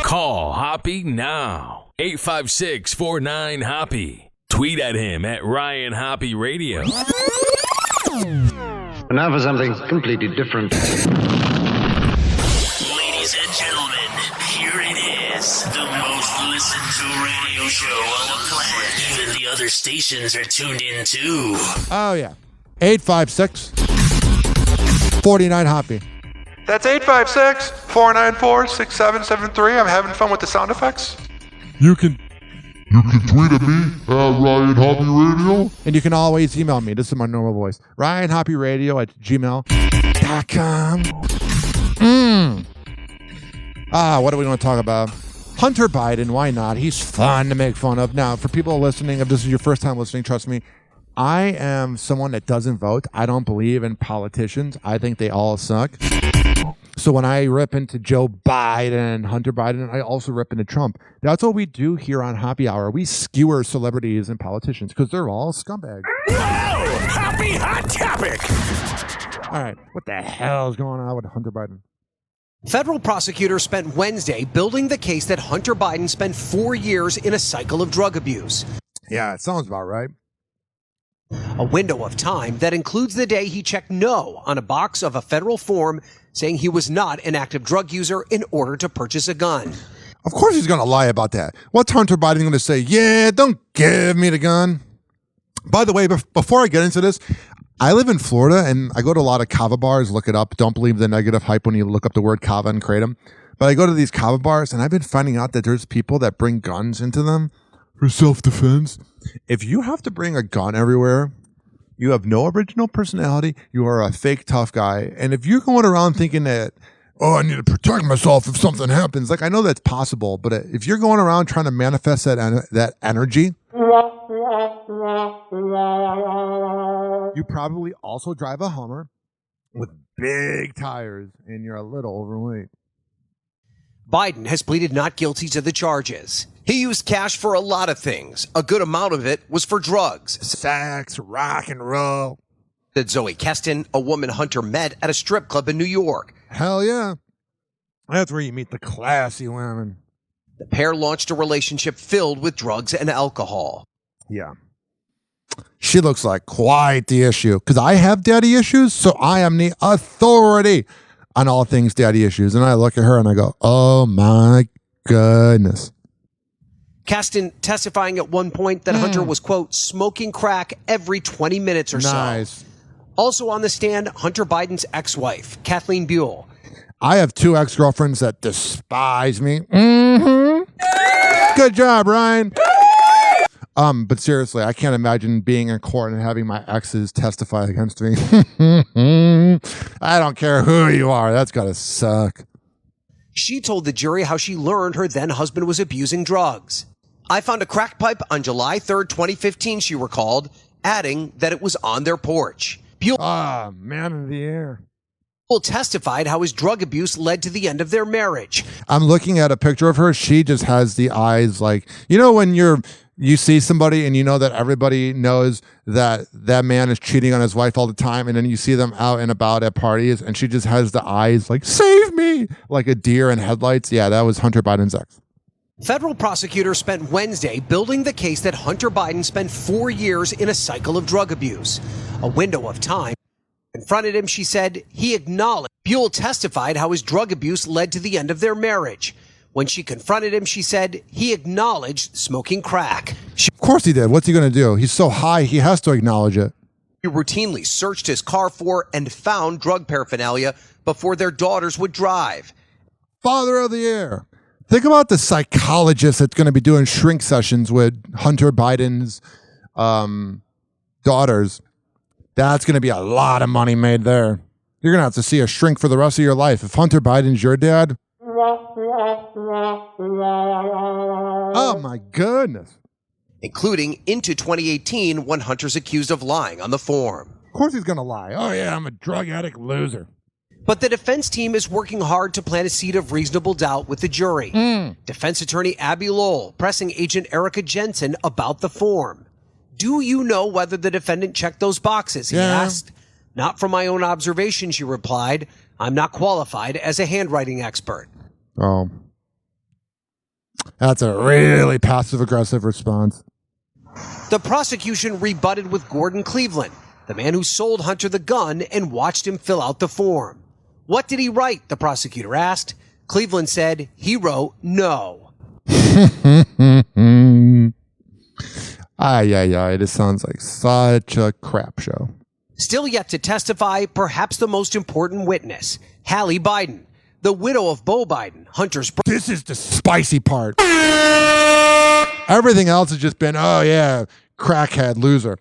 Call Hoppe now. 856-49-HOPPE. Tweet at him at Ryan Hoppe Radio. And now for something completely different. Ladies and gentlemen, here it is. The most listened to radio show on the planet. Even the other stations are tuned in too. Oh, yeah. 856-49-HOPPE. That's 856-494-6773. I'm having fun with the sound effects. You can tweet at me at Ryan Hoppe Radio. And you can always email me. This is my normal voice. RyanHoppeRadio@gmail.com. What do we want to talk about? Hunter Biden, why not? He's fun to make fun of. Now, for people listening, if this is your first time listening, trust me, I am someone that doesn't vote. I don't believe in politicians. I think they all suck. So when I rip into Joe Biden, Hunter Biden, I also rip into Trump. That's what we do here on Happy Hour. We skewer celebrities and politicians because they're all scumbags. Oh, happy hot topic. All right, what the hell is going on with Hunter Biden? Federal prosecutors spent Wednesday building the case that Hunter Biden spent 4 years in a cycle of drug abuse. Yeah, it sounds about right. A window of time that includes the day he checked no on a box of a federal form saying he was not an active drug user in order to purchase a gun. Of course he's going to lie about that. What's Hunter Biden going to say? Yeah, don't give me the gun. By the way, before I get into this, I live in Florida and I go to a lot of kava bars. Look it up. Don't believe the negative hype when you look up the word kava and kratom. But I go to these kava bars and I've been finding out that there's people that bring guns into them for self-defense. If you have to bring a gun everywhere, you have no original personality. You are a fake tough guy. And if you're going around thinking that, oh, I need to protect myself if something happens, like I know that's possible, but if you're going around trying to manifest that energy, you probably also drive a Hummer with big tires and you're a little overweight. Biden has pleaded not guilty to the charges. He used cash for a lot of things. A good amount of it was for drugs. Sex, rock and roll. Said Zoe Keston, a woman Hunter met at a strip club in New York. Hell yeah. That's where you meet the classy women. The pair launched a relationship filled with drugs and alcohol. Yeah. She looks like quite the issue. Because I have daddy issues, so I am the authority on all things daddy issues. And I look at her and I go, oh my goodness. Keston testifying at one point that Hunter was, quote, smoking crack every 20 minutes or so. Also on the stand, Hunter Biden's ex-wife, Kathleen Buell. I have 2 ex-girlfriends that despise me. Good job, Ryan. But seriously, I can't imagine being in court and having my exes testify against me. I don't care who you are. That's gotta suck. She told the jury how she learned her then husband was abusing drugs. I found a crack pipe on July 3rd, 2015, she recalled, adding that it was on their porch. Buell man of the air. Testified how his drug abuse led to the end of their marriage. I'm looking at a picture of her. She just has the eyes like, you know, when you see somebody and you know that everybody knows that that man is cheating on his wife all the time, and then you see them out and about at parties and she just has the eyes like, save me, like a deer in headlights. Yeah, that was Hunter Biden's ex. Federal prosecutors spent Wednesday building the case that Hunter Biden spent 4 years in a cycle of drug abuse. A window of time confronted him, she said, he acknowledged. Buell testified how his drug abuse led to the end of their marriage. When she confronted him, she said he acknowledged smoking crack. Of course he did. What's he going to do? He's so high, he has to acknowledge it. He routinely searched his car for and found drug paraphernalia before their daughters would drive. Father of the year. Think about the psychologist that's going to be doing shrink sessions with Hunter Biden's daughters. That's going to be a lot of money made there. You're going to have to see a shrink for the rest of your life. If Hunter Biden's your dad. Oh, my goodness. Including into 2018 when Hunter's accused of lying on the form. Of course he's going to lie. Oh, yeah, I'm a drug addict loser. But the defense team is working hard to plant a seed of reasonable doubt with the jury. Defense attorney Abby Lowell pressing agent Erica Jensen about the form. Do you know whether the defendant checked those boxes? He asked. Not from my own observation, she replied. I'm not qualified as a handwriting expert. Oh. That's a really passive-aggressive response. The prosecution rebutted with Gordon Cleveland, the man who sold Hunter the gun and watched him fill out the form. What did he write? The prosecutor asked. Cleveland said he wrote no. Ay. This sounds like such a crap show. Still yet to testify, perhaps the most important witness, Hallie Biden, the widow of Beau Biden, Hunter's brother. This is the spicy part. Everything else has just been, oh yeah, crackhead loser.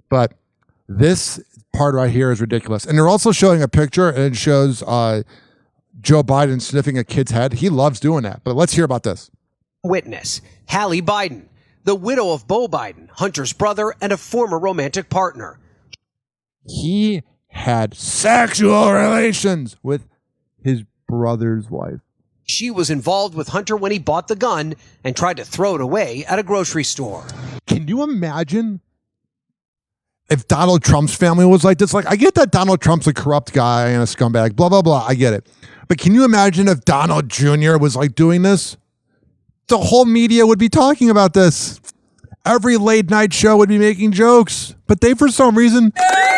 But this part right here is ridiculous. And they're also showing a picture, and it shows Joe Biden sniffing a kid's head. He loves doing that. But let's hear about this. Witness, Hallie Biden, the widow of Beau Biden, Hunter's brother and a former romantic partner. He had sexual relations with his brother's wife. She was involved with Hunter when he bought the gun and tried to throw it away at a grocery store. Can you imagine if Donald Trump's family was like this? Like, I get that Donald Trump's a corrupt guy and a scumbag, blah, blah, blah. I get it. But can you imagine if Donald Jr. was like doing this? The whole media would be talking about this. Every late night show would be making jokes. But they, for some reason,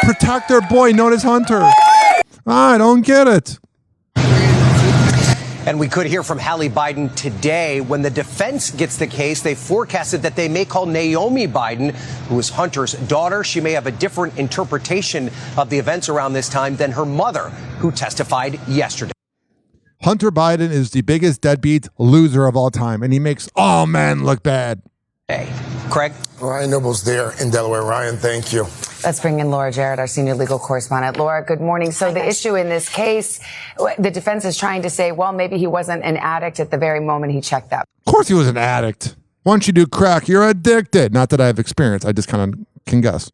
protect their boy known as Hunter. I don't get it. And we could hear from Hallie Biden today. When the defense gets the case, they forecasted that they may call Naomi Biden, who is Hunter's daughter. She may have a different interpretation of the events around this time than her mother, who testified yesterday. Hunter Biden is the biggest deadbeat loser of all time, and he makes all men look bad. Hey, Craig? Ryan Noble's there in Delaware. Ryan, thank you. Let's bring in Laura Jarrett, our senior legal correspondent. Laura, good morning. So the issue in this case, the defense is trying to say, well, maybe he wasn't an addict at the very moment he checked out. Of course he was an addict. Once you do crack, you're addicted. Not that I have experience. I just kind of can guess.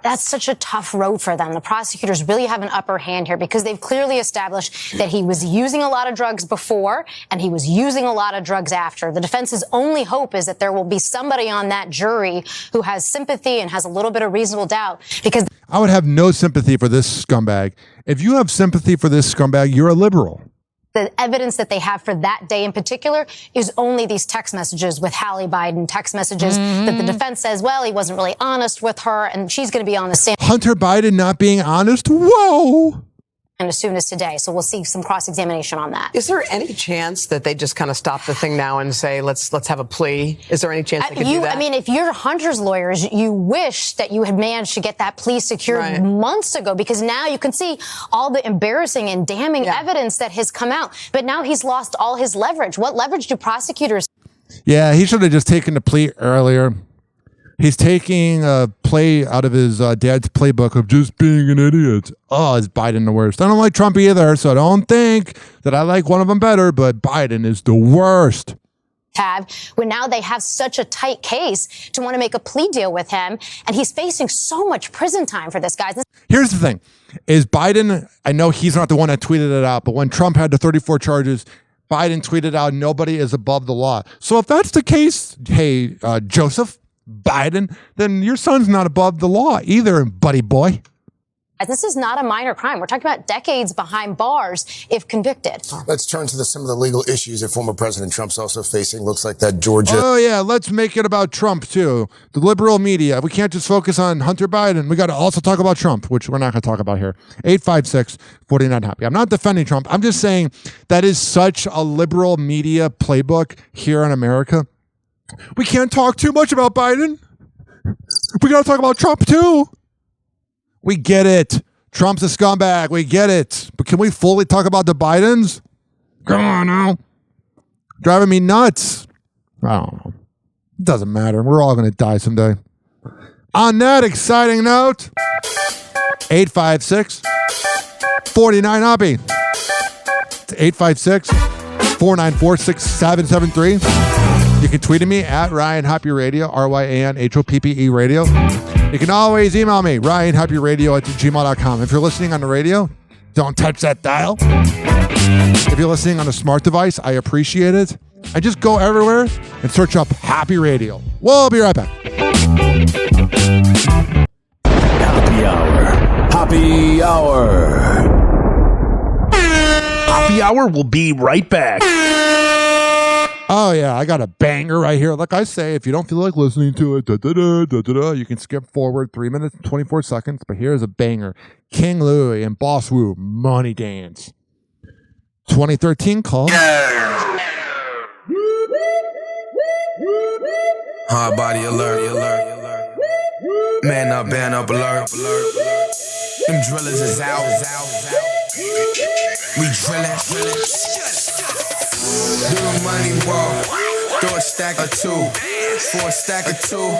That's such a tough road for them. The prosecutors really have an upper hand here because they've clearly established that he was using a lot of drugs before and he was using a lot of drugs after. The defense's only hope is that there will be somebody on that jury who has sympathy and has a little bit of reasonable doubt, because I would have no sympathy for this scumbag. If you have sympathy for this scumbag, you're a liberal. the evidence that they have for that day in particular is only these text messages with Hallie Biden, text messages that the defense says, well, he wasn't really honest with her, and she's going to be on the stand. Hunter Biden not being honest? Whoa. And as soon as today. So we'll see some cross-examination on that. Is there any chance that they just kind of stop the thing now and say, let's have a plea? Is there any chance they could do that? I mean, if you're Hunter's lawyers, you wish that you had managed to get that plea secured months ago, because now you can see all the embarrassing and damning evidence that has come out. But now he's lost all his leverage. What leverage do prosecutors? Yeah, he should have just taken the plea earlier. He's taking a play out of his dad's playbook of just being an idiot. Oh, is Biden the worst? I don't like Trump either, so don't think that I like one of them better, but Biden is the worst. When now they have such a tight case to want to make a plea deal with him, and he's facing so much prison time for this, guys. Here's the thing. Is Biden, I know he's not the one that tweeted it out, but when Trump had the 34 charges, Biden tweeted out, nobody is above the law. So if that's the case, hey, Joseph Biden, then your son's not above the law either, buddy boy. This is not a minor crime. We're talking about decades behind bars if convicted. Let's turn to some of the legal issues that former President Trump's also facing. Looks like that Georgia. Oh, yeah. Let's make it about Trump, too. The liberal media. We can't just focus on Hunter Biden. We got to also talk about Trump, which we're not going to talk about here. 856-49-HAPPY. I'm not defending Trump. I'm just saying that is such a liberal media playbook here in America. We can't talk too much about Biden. We got to talk about Trump, too. We get it. Trump's a scumbag. We get it. But can we fully talk about the Bidens? Come on now. Driving me nuts. I don't know. It doesn't matter. We're all going to die someday. On that exciting note, 856-49-HOPPY. It's 856-494-6773. You can tweet at me at Ryan Hoppe Radio, RyanHoppe Radio. You can always email me, RyanHoppeRadio@gmail.com. If you're listening on the radio, don't touch that dial. If you're listening on a smart device, I appreciate it. And just go everywhere and search up Happy Radio. We'll be right back. Happy Hour. Happy Hour. Happy Hour will be right back. Oh, yeah, I got a banger right here. Like I say, if you don't feel like listening to it, you can skip forward 3 minutes and 24 seconds. But here's a banger. King Louie and Boss Woo, Money Dance. 2013 called... Hard body alert. Man up, band up, alert. Them drillers is out. We drillin'. Do the money walk. Throw a stack of two. For a stack of two.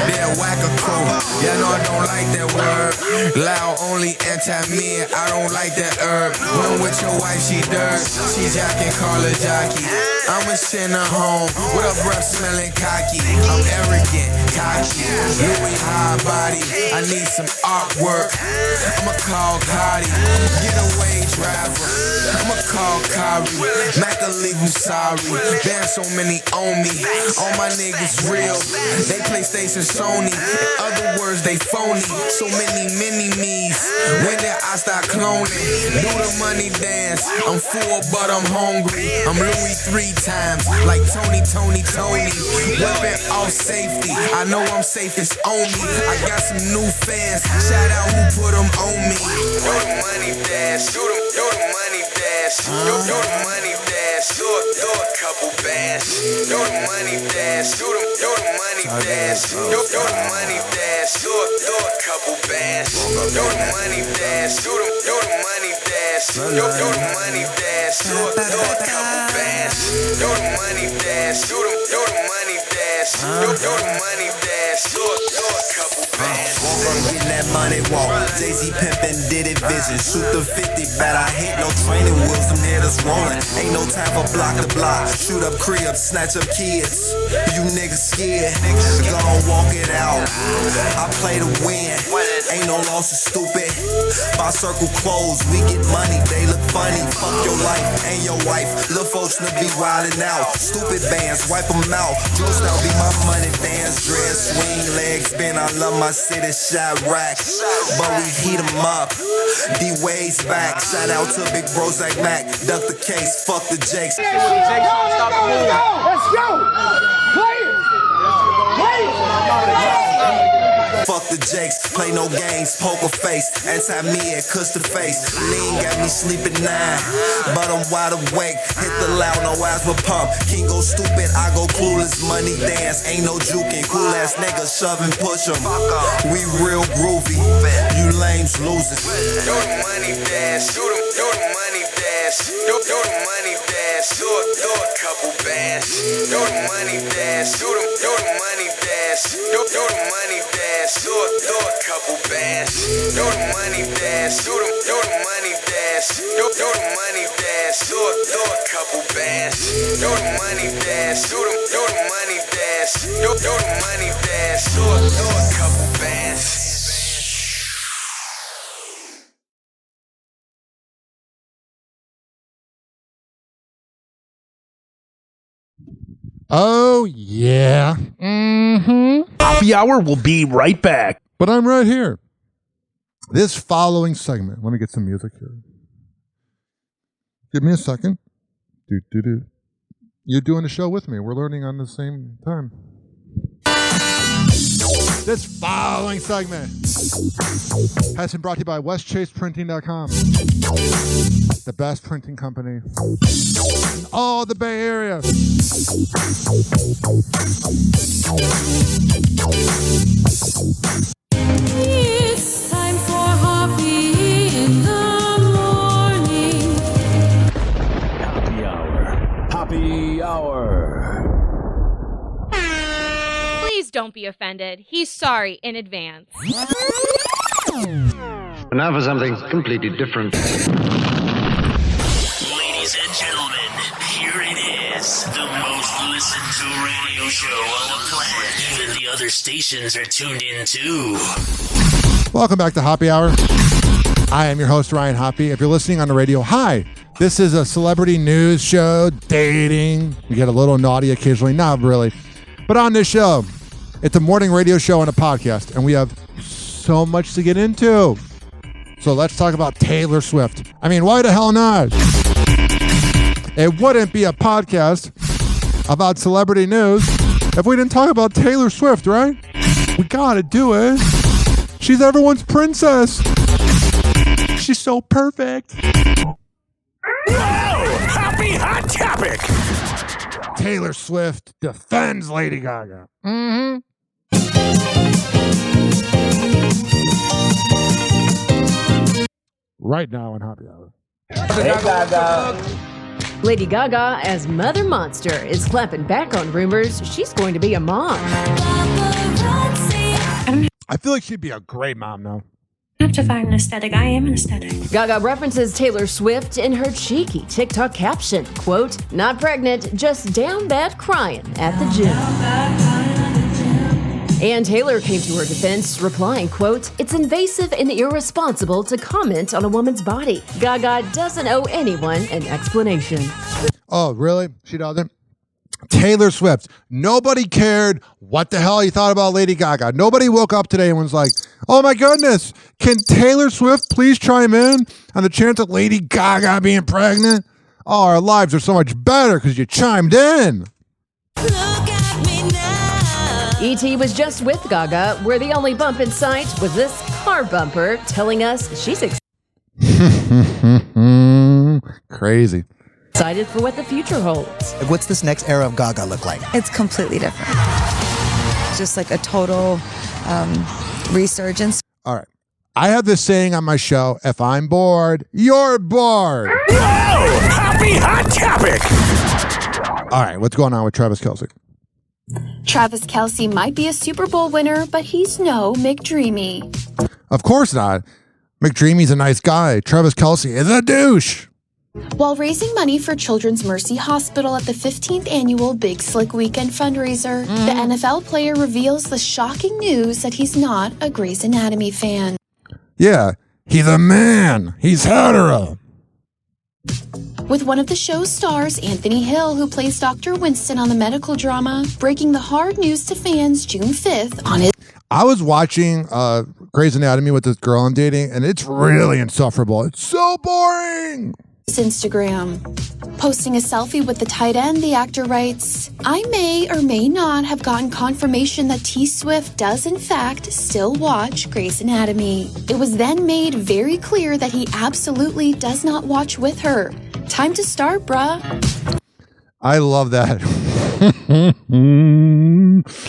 Then whack a crew. Yeah, no, I don't like that word. Loud only anti-men. I don't like that herb. When with your wife, she dirt. She jacking, call her jockey. I'ma send her home with a breath smelling cocky. I'm arrogant, cocky, Louis high body. I need some artwork. I'ma call Cardi, getaway driver. I'ma call Kari, Mac will leave you sorry. Damn, so many on me. All my niggas real. They PlayStation Sony. In other words, they phony. So many mini-me's. When did I start cloning? Do the money dance. I'm full, but I'm hungry. I'm Louis 3 times, like Tony. Weapon off safety. I know I'm safe, it's on me. I got some new fans. Shout out who put them on me. Do the money dance. Do the money dance. Do the money dance. Do a couple bands. Do the money dance. Do the money dance. Do the money dance. Do a couple bands. Do the money dance. Do the money dance. Do the money dance. Do a couple bands. Do the money dance. Do the money dance. Do the money dance. Do a couple bands. Woke up getting that money walk. Jay-Z pimpin' did it vision. Shoot the 50, bet I hit no training wheels. Them hitters rolling. Ain't no time for block to block. Shoot up cribs, snatch up kids. You niggas scared. Gon' walk it out. I play to win. Ain't no loss, is stupid. My circle closed. We get money. They look funny. Fuck your life and your wife. Lil' folks to be wildin' out. Stupid bands, wipe them out. Drill style be my money dance. Dress, swing, legs, spin. I love my city, shot racks. But we heat them up. D-Wade's back. Shout out to Big Bro Zach Mac. Duck the case, fuck the Jakes. Let's go! Play it! Fuck the Jakes, play no games, poker face, anti-me and cuss the face. Lean got me sleeping 9, but I'm wide awake. Hit the loud, no eyes will pump. King go stupid, I go clueless. Money dance, ain't no juking. Cool ass niggas shove and push 'em. We real groovy, you lames losing. Do the money dance, do the money dance, do the money dance, do a couple bands. Do the money dance, do the money dance, do the money dance, do a couple bands. Do the money dance, do the money dance, do the money dance, do a couple bands. Do the money dance, do the money dance, do the money dance, do a couple bands. Oh, yeah. Happy Hour will be right back. But I'm right here. This following segment. Let me get some music here. Give me a second. You're doing the show with me. We're learning on the same time. This following segment has been brought to you by WestChasePrinting.com. The best printing company in all the Bay Area. It's time for Hoppe in the morning. Happy Hour. Happy Hour. Please don't be offended. He's sorry in advance. And now for something completely different. Ladies and gentlemen, here it is. The most listened to radio show on the planet. Even the other stations are tuned in too. Welcome back to Hoppe Hour. I am your host, Ryan Hoppe. If you're listening on the radio, hi. This is a celebrity news show, dating. We get a little naughty occasionally, not really. But on this show, it's a morning radio show and a podcast, and we have so much to get into. So let's talk about Taylor Swift. I mean, why the hell not? It wouldn't be a podcast about celebrity news if we didn't talk about Taylor Swift, right? We gotta do it. She's everyone's princess. She's so perfect. Happy hot topic. Taylor Swift defends Lady Gaga. Right now in Hoppe Hour. Hey, Gaga. Lady Gaga as Mother Monster is clapping back on rumors she's going to be a mom. I feel like she'd be a great mom now. I have to find an aesthetic. I am an aesthetic. Gaga references Taylor Swift in her cheeky TikTok caption, quote, "Not pregnant, just down bad crying at the gym." And Taylor came to her defense, replying, quote, "It's invasive and irresponsible to comment on a woman's body. Gaga doesn't owe anyone an explanation." Oh, really? She doesn't? Taylor Swift. Nobody cared what the hell you thought about Lady Gaga. Nobody woke up today and was like, oh my goodness, can Taylor Swift please chime in on the chance of Lady Gaga being pregnant? Oh, our lives are so much better because you chimed in. E.T. was just with Gaga, where the only bump in sight was this car bumper telling us she's Crazy. excited for what the future holds. What's this next era of Gaga look like? It's completely different. Just like a total resurgence. All right. I have this saying on my show, if I'm bored, you're bored. Whoa! Happy hot topic! All right. What's going on with Travis Kelce? Travis Kelce might be a Super Bowl winner, but he's no McDreamy. Of course not. McDreamy's a nice guy. Travis Kelce is a douche. While raising money for Children's Mercy Hospital at the 15th annual Big Slick Weekend fundraiser, the NFL player reveals the shocking news that he's not a Grey's Anatomy fan. Yeah, he's a man. He's hetero. With one of the show's stars, Anthony Hill, who plays Dr. Winston on the medical drama, breaking the hard news to fans June 5th on his... I was watching Grey's Anatomy with this girl I'm dating, and it's really insufferable. It's so boring. Instagram. Posting a selfie with the tight end, the actor writes, "I may or may not have gotten confirmation that T Swift does in fact still watch Grey's Anatomy. It was then made very clear that he absolutely does not watch with her. Time to start, bruh." I love that.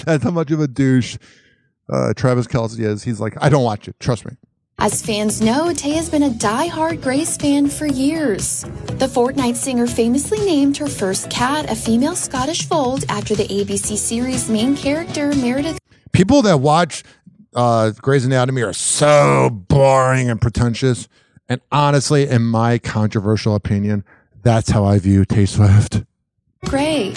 That's how much of a douche Travis Kelce is. He's like, I don't watch it. Trust me. As fans know, Tay has been a die-hard Grace fan for years. The Fortnite singer famously named her first cat a female Scottish fold after the ABC series' main character, Meredith. People that watch Grey's Anatomy are so boring and pretentious. And honestly, in my controversial opinion, that's how I view Tay Swift. Grey.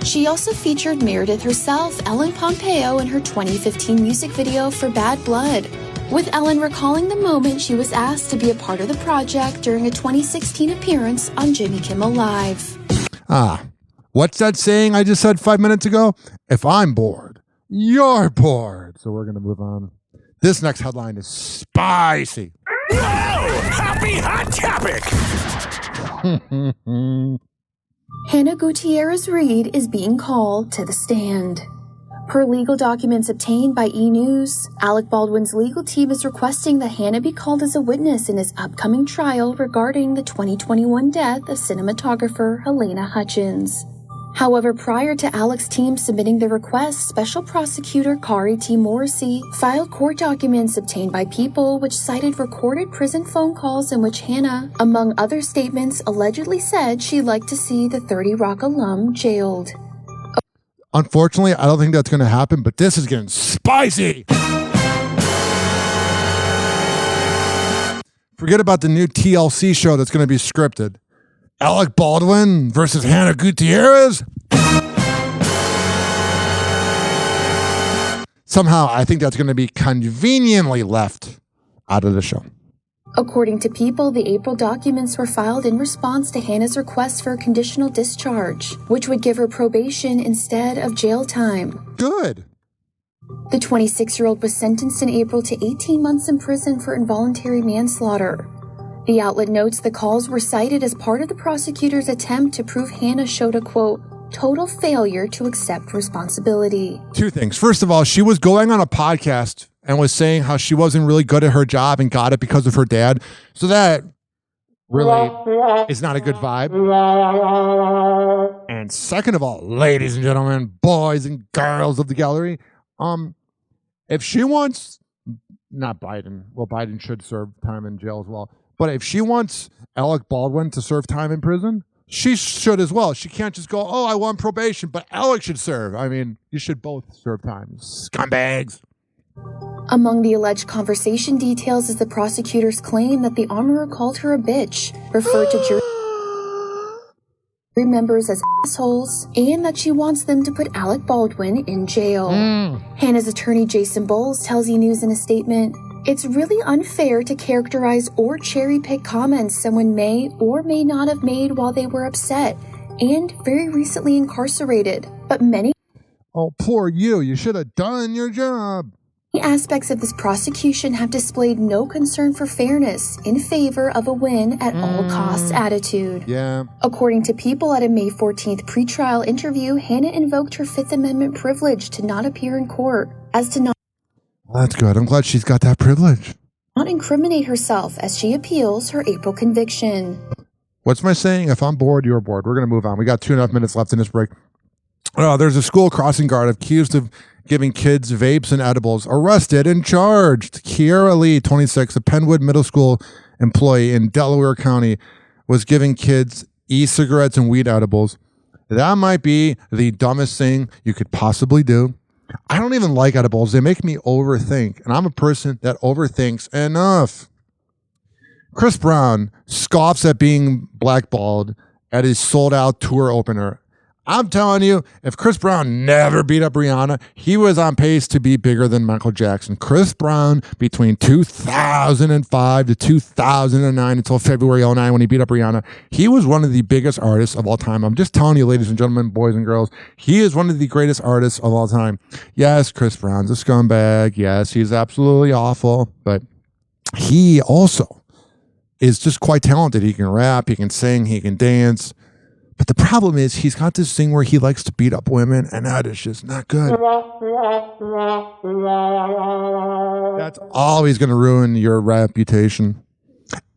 She also featured Meredith herself, Ellen Pompeo, in her 2015 music video for Bad Blood, with Ellen recalling the moment she was asked to be a part of the project during a 2016 appearance on Jimmy Kimmel Live. What's that saying I just said 5 minutes ago? If I'm bored, you're bored. So we're going to move on. This next headline is spicy. Whoa! Happy hot topic! Hannah Gutierrez-Reed is being called to the stand. Per legal documents obtained by E! News, Alec Baldwin's legal team is requesting that Hannah be called as a witness in his upcoming trial regarding the 2021 death of cinematographer Helena Hutchins. However, prior to Alec's team submitting the request, Special Prosecutor Kari T. Morrissey filed court documents obtained by People which cited recorded prison phone calls in which Hannah, among other statements, allegedly said she'd like to see the 30 Rock alum jailed. Unfortunately, I don't think that's going to happen, but this is getting spicy. Forget about the new TLC show that's going to be scripted. Alec Baldwin versus Hannah Gutierrez. Somehow, I think that's going to be conveniently left out of the show. According to People, the April documents were filed in response to Hannah's request for a conditional discharge, which would give her probation instead of jail time. Good. The 26-year-old was sentenced in April to 18 months in prison for involuntary manslaughter. The outlet notes the calls were cited as part of the prosecutor's attempt to prove Hannah showed a, quote, total failure to accept responsibility. Two things. First of all, she was going on a podcast and was saying how she wasn't really good at her job and got it because of her dad. So that really is not a good vibe. And second of all, ladies and gentlemen, boys and girls of the gallery, if she wants, not Biden, well, Biden should serve time in jail as well, but if she wants Alec Baldwin to serve time in prison, she should as well. She can't just go, oh, I want probation, but Alec should serve. I mean, you should both serve time. Scumbags. Among the alleged conversation details is the prosecutor's claim that the armorer called her a bitch, referred to jury members as assholes, and that she wants them to put Alec Baldwin in jail. Hannah's attorney Jason Bowles tells E! News in a statement, it's really unfair to characterize or cherry-pick comments someone may or may not have made while they were upset and very recently incarcerated. But many poor you. You should have done your job. Aspects of this prosecution have displayed no concern for fairness in favor of a win at all costs attitude. Yeah. According to People, at a May 14th pretrial interview, Hannah invoked her Fifth Amendment privilege to not appear in court, as to not Well, that's good. I'm glad she's got that privilege. Not incriminate herself as she appeals her April conviction. What's my saying? If I'm bored, you're bored. We're going to move on. We got 2.5 minutes left in this break. There's a school crossing guard accused of giving kids vapes and edibles, arrested and charged. Kiara Lee, 26, a Penwood Middle School employee in Delaware County, was giving kids e-cigarettes and weed edibles. That might be the dumbest thing you could possibly do. I don't even like edibles. They make me overthink, and I'm a person that overthinks enough. Chris Brown scoffs at being blackballed at his sold-out tour opener. I'm telling you, if Chris Brown never beat up Rihanna, he was on pace to be bigger than Michael Jackson. Chris Brown, between 2005 to 2009 until February 2009 when he beat up Rihanna, he was one of the biggest artists of all time. I'm just telling you, ladies and gentlemen, boys and girls, he is one of the greatest artists of all time. Yes, Chris Brown's a scumbag. Yes, he's absolutely awful, but he also is just quite talented. He can rap, he can sing, he can dance. But the problem is he's got this thing where he likes to beat up women, and that is just not good. That's always going to ruin your reputation.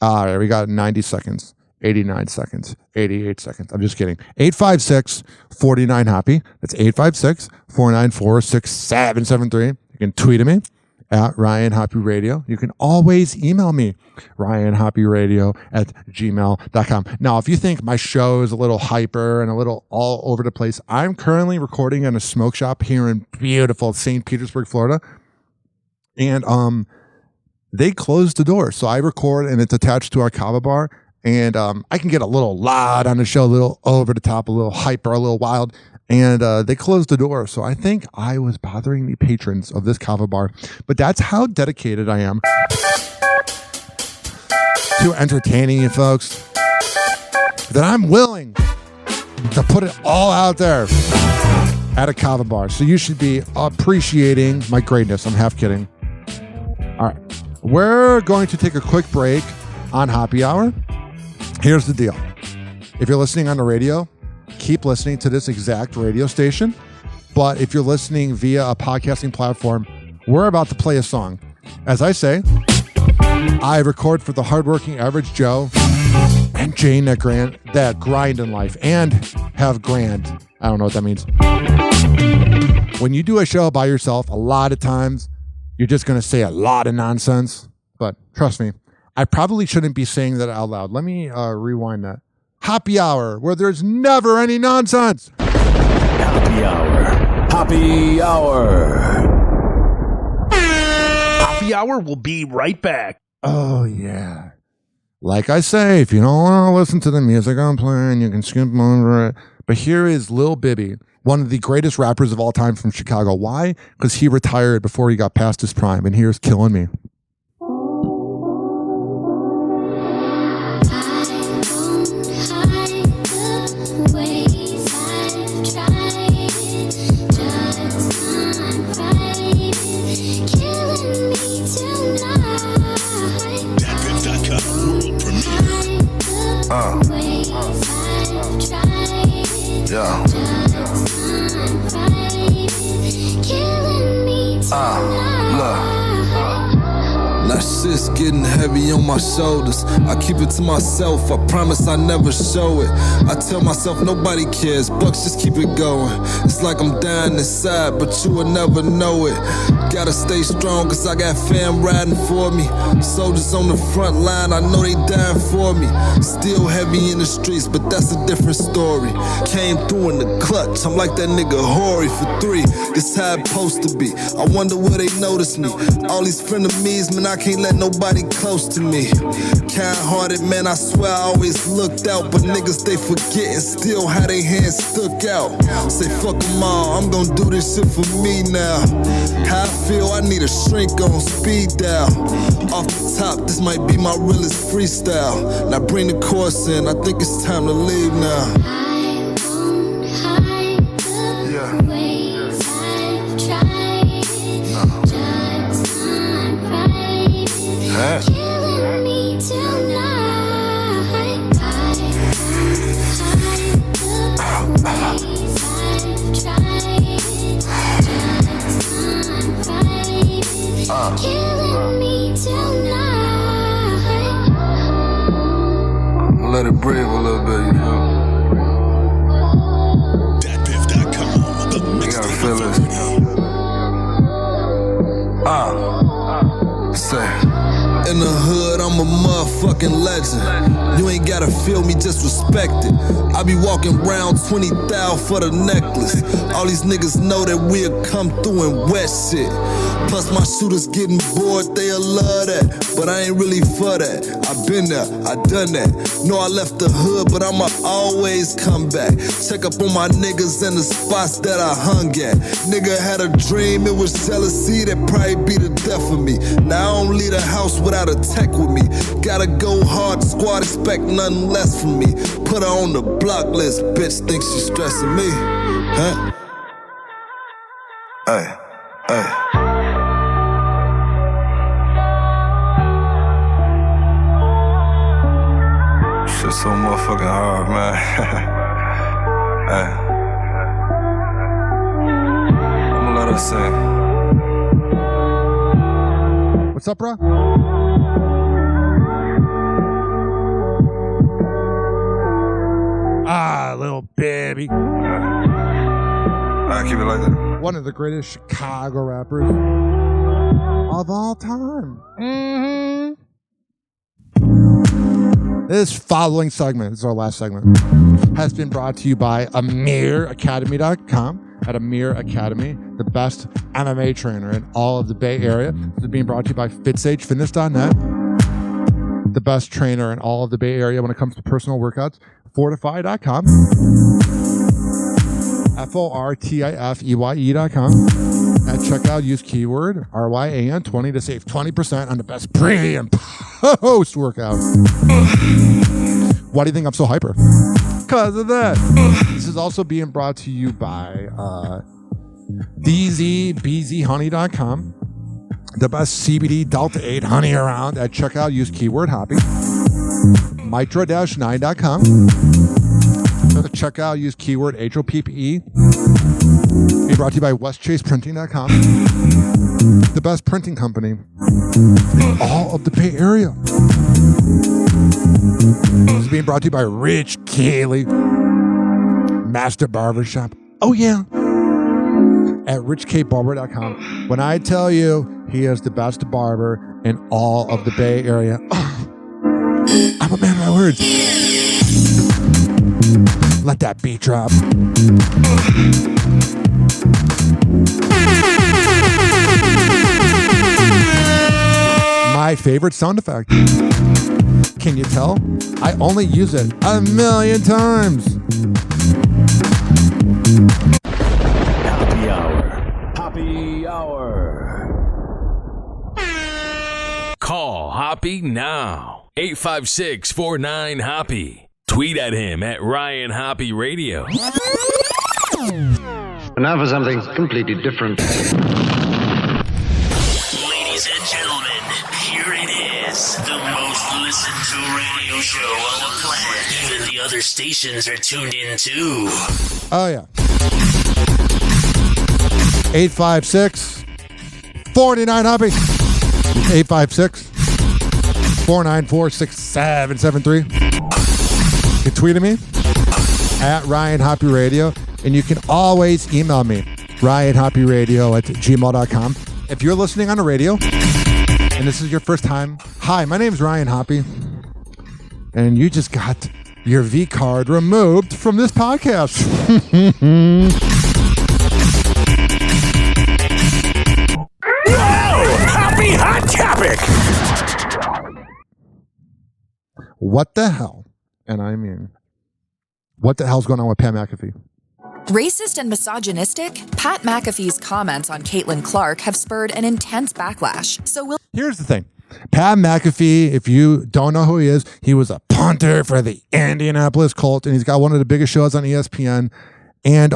All right, we got 90 seconds, 89 seconds, 88 seconds. I'm just kidding. 856-49-HOPPY. That's 856-494-6773. You can tweet at me at Ryan Hoppe Radio. You can always email me, ryanhopperadio@gmail.com. Now, if you think my show is a little hyper and a little all over the place, I'm currently recording in a smoke shop here in beautiful St. Petersburg, Florida. And they closed the door. So I record and it's attached to our kava bar. And I can get a little loud on the show, a little over the top, a little hyper, a little wild. And they closed the door. So I think I was bothering the patrons of this kava bar. But that's how dedicated I am to entertaining you folks, that I'm willing to put it all out there at a kava bar. So you should be appreciating my greatness. I'm half kidding. All right. We're going to take a quick break on Hoppe Hour. Here's the deal. If you're listening on the radio, keep listening to this exact radio station. But if you're listening via a podcasting platform, we're about to play a song. As I say, I record for the hardworking average Joe and Jane that grind in life and have grand. I don't know what that means. When you do a show by yourself, a lot of times you're just going to say a lot of nonsense. But trust me, I probably shouldn't be saying that out loud. Let me rewind that. Hoppe Hour, where there's never any nonsense. Hoppe Hour. Hoppe Hour. Hoppe Hour will be right back. Oh, yeah. Like I say, if you don't want to listen to the music I'm playing, you can skip over it. But here is Lil Bibby, one of the greatest rappers of all time from Chicago. Why? Because he retired before he got past his prime. And here's Killing Me. Now shit's getting heavy on my shoulders. I keep it to myself, I promise I never show it. I tell myself nobody cares, bucks just keep it going. It's like I'm dying inside, but you will never know it. Gotta stay strong, cause I got fam riding for me. Soldiers on the front line, I know they dying for me. Still heavy in the streets, but that's a different story. Came through in the clutch, I'm like that nigga Hori for 3. This how it supposed to be. I wonder where they notice me. All these frenemies, man, I can't let nobody close to me. Kind-hearted, man, I swear I always looked out. But niggas, they forgetting still how they hands stuck out. Say fuck them all, I'm gonna do this shit for me now. How I feel, I need a shrink on speed dial. Off the top, this might be my realest freestyle. Now bring the chorus in, I think it's time to leave now. Killing me tonight. Killing me tonight. Let it breathe a little bit, you know. You gotta feel this. Say. In the hood, I'm a motherfucking legend. You ain't gotta feel me, just respect it. I be walking around 20,000 for the necklace. All these niggas know that we'll come through and wet shit. Plus my shooters getting bored, they'll love that. But I ain't really for that. I been there, I done that. Know I left the hood, but I'ma always come back. Check up on my niggas and the spots that I hung at. Nigga had a dream, it was jealousy, that probably be the death of me. Now I don't leave the house without a tech with me. Gotta go hard, squad expect nothing less from me. Put her on the block list, bitch thinks she stressing me. Huh? Hey, hey. Shit's so motherfucking hard, man. Hey. I'ma let her sing. What's up, bro? Ah, little baby. I keep it like that. One of the greatest Chicago rappers of all time. Mm-hmm. This following segment, this is our last segment, has been brought to you by AmirAcademy.com. At Amir Academy, the best MMA trainer in all of the Bay Area. This is being brought to you by FitSageFitness.net, the best trainer in all of the Bay Area when it comes to personal workouts. Fortify.com, FORTIFEYE.com. At checkout, use keyword RYAN20 to save 20% on the best pre and post workout. Why do you think I'm so hyper? Because of that. This is also being brought to you by DZBZHoney.com, the best CBD Delta 8 honey around. At checkout, use keyword Hoppe. Mitra-9.com. At checkout, use keyword HOPPE. Being brought to you by WestChasePrinting.com, the best printing company in all of the Bay Area. This is being brought to you by Rich Cayley, Master Barbershop. Oh, yeah. At richkbarber.com. When I tell you he is the best barber in all of the Bay Area, I'm a man of my words. Let that beat drop. favorite sound effect. Can you tell? I only use it 1,000,000 times. Happy Hour. Happy Hour. Call Hoppe now. 856-49-HOPPE. Tweet at him at Ryan Hoppe Radio. And now for something completely different. Ladies and gentlemen, here it is. The most listened to radio show on the planet. Even the other stations are tuned in too. Oh, yeah. 856-49-HOPPE. 856-494-6773. You can tweet at me at Ryan Hoppe Radio, and you can always email me, ryanhopperadio@gmail.com. If you're listening on the radio and this is your first time, hi, my name is Ryan Hoppe, and you just got your V card removed from this podcast. Whoa! Happy Hot Topic! What the hell? And I mean, what the hell's going on with Pat McAfee? Racist and misogynistic? Pat McAfee's comments on Caitlin Clark have spurred an intense backlash. So Here's the thing. Pat McAfee, if you don't know who he was a punter for the Indianapolis Colts, and he's got one of the biggest shows on ESPN. And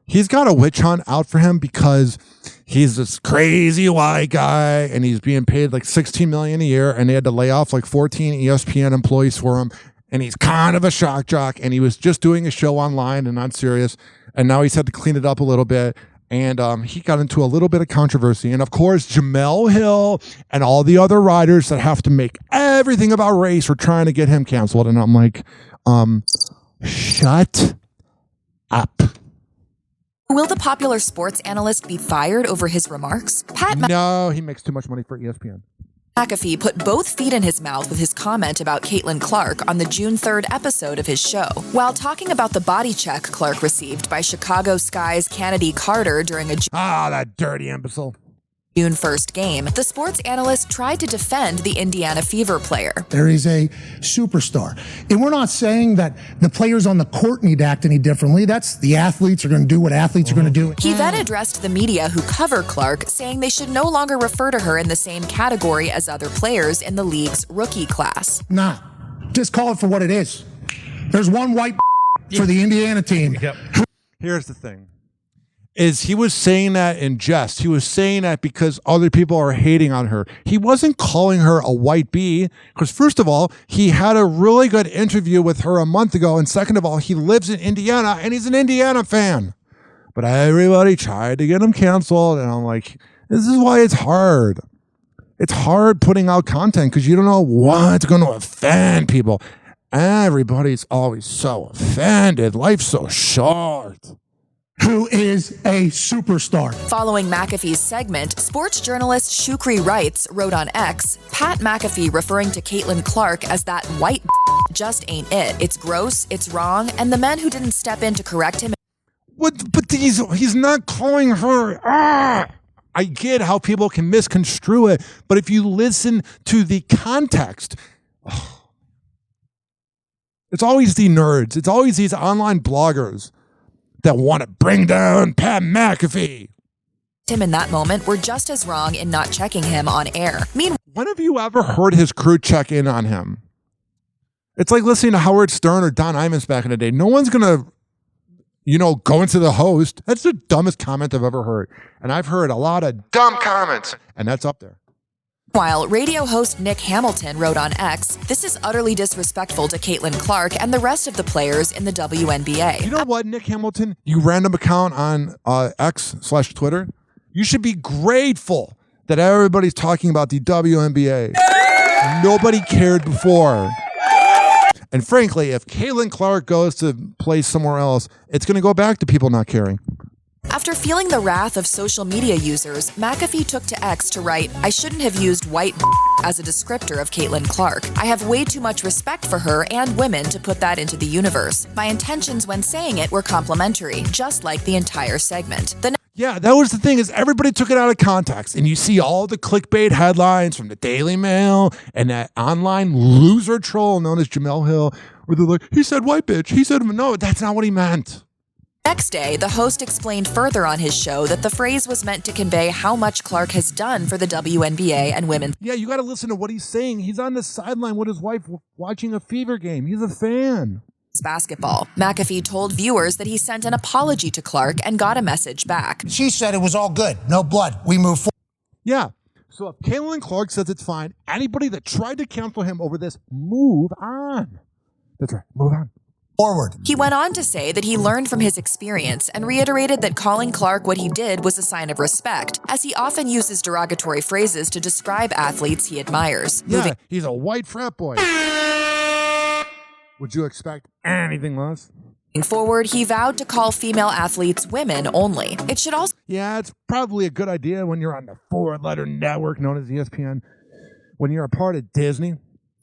he's got a witch hunt out for him because he's this crazy white guy, and he's being paid like $16 million a year, and they had to lay off like 14 ESPN employees for him. And he's kind of a shock jock, and he was just doing a show online and not serious. And now he's had to clean it up a little bit. And he got into a little bit of controversy. And of course, Jamel Hill and all the other writers that have to make everything about race were trying to get him canceled. And I'm like, shut up. will the popular sports analyst be fired over his remarks? No, he makes too much money for ESPN. McAfee put both feet in his mouth with his comment about Caitlin Clark on the June 3rd episode of his show. While talking about the body check Clark received by Chicago Sky's Kennedy Carter during a that dirty imbecile. June 1st game, the sports analyst tried to defend the Indiana Fever player. There is a superstar. And we're not saying that the players on the court need to act any differently. That's the athletes are going to do what athletes are going to do. He then addressed the media who cover Clark, saying they should no longer refer to her in the same category as other players in the league's rookie class. Nah, just call it for what it is. There's one white for the Indiana team. Here's the thing. Is he was saying that in jest. He was saying that because other people are hating on her. He wasn't calling her a white bee because, first of all, he had a really good interview with her a month ago. And second of all, he lives in Indiana and he's an Indiana fan. But everybody tried to get him canceled. And I'm like, this is why it's hard. It's hard putting out content because you don't know what's going to offend people. Everybody's always so offended. Life's so short. Who is a superstar. Following McAfee's segment, sports journalist Shukri Wrights wrote on X, Pat McAfee referring to Caitlin Clark as that white just ain't it. It's gross, it's wrong, and the men who didn't step in to correct him. What? But he's not calling her. I get how people can misconstrue it, but if you listen to the context, it's always the nerds. It's always these online bloggers that want to bring down Pat McAfee. Him in that moment were just as wrong in not checking him on air. Meanwhile, when have you ever heard his crew check in on him? It's like listening to Howard Stern or Don Imus back in the day. No one's going to, go into the host. That's the dumbest comment I've ever heard. And I've heard a lot of dumb comments, and that's up there. While radio host Nick Hamilton wrote on X, this is utterly disrespectful to Caitlin Clark and the rest of the players in the WNBA. You know what, Nick Hamilton? You random account on X/Twitter. You should be grateful that everybody's talking about the WNBA. Nobody cared before. And frankly, if Caitlin Clark goes to play somewhere else, it's going to go back to people not caring. After feeling the wrath of social media users, McAfee took to X to write, "I shouldn't have used white as a descriptor of Caitlin Clark. I have way too much respect for her and women to put that into the universe. My intentions when saying it were complimentary, just like the entire segment." Yeah, that was the thing, is everybody took it out of context. And you see all the clickbait headlines from the Daily Mail and that online loser troll known as Jamel Hill, where they're like, he said white bitch. He said, no, that's not what he meant. Next day, the host explained further on his show that the phrase was meant to convey how much Clark has done for the WNBA and women. Yeah, you got to listen to what he's saying. He's on the sideline with his wife watching a Fever game. He's a fan. Basketball. McAfee told viewers that he sent an apology to Clark and got a message back. She said it was all good. No blood. We move forward. Yeah. So if Caitlin Clark says it's fine, anybody that tried to cancel him over this, move on. That's right. Move on. Forward. He went on to say that he learned from his experience and reiterated that calling Clark what he did was a sign of respect, as he often uses derogatory phrases to describe athletes he admires. Yeah, he's a white frat boy. Would you expect anything less? Moving forward, he vowed to call female athletes women only. It should also... Yeah, it's probably a good idea when you're on the four-letter network known as ESPN, when you're a part of Disney.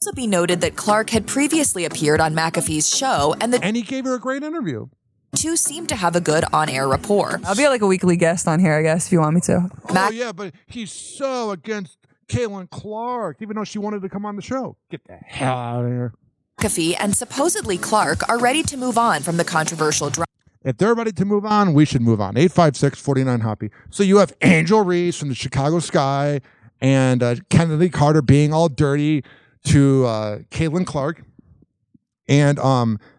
Also be noted that Clark had previously appeared on McAfee's show, and he gave her a great interview. The two seem to have a good on-air rapport. I'll be like a weekly guest on here, I guess, if you want me to. Oh, yeah, but he's so against Caitlin Clark, even though she wanted to come on the show. Get the hell out of here. McAfee and supposedly Clark are ready to move on from the controversial drama. If they're ready to move on, we should move on. 856-49-HOPPY. So you have Angel Reese from the Chicago Sky and Kennedy Carter being all dirty to Caitlin Clark. And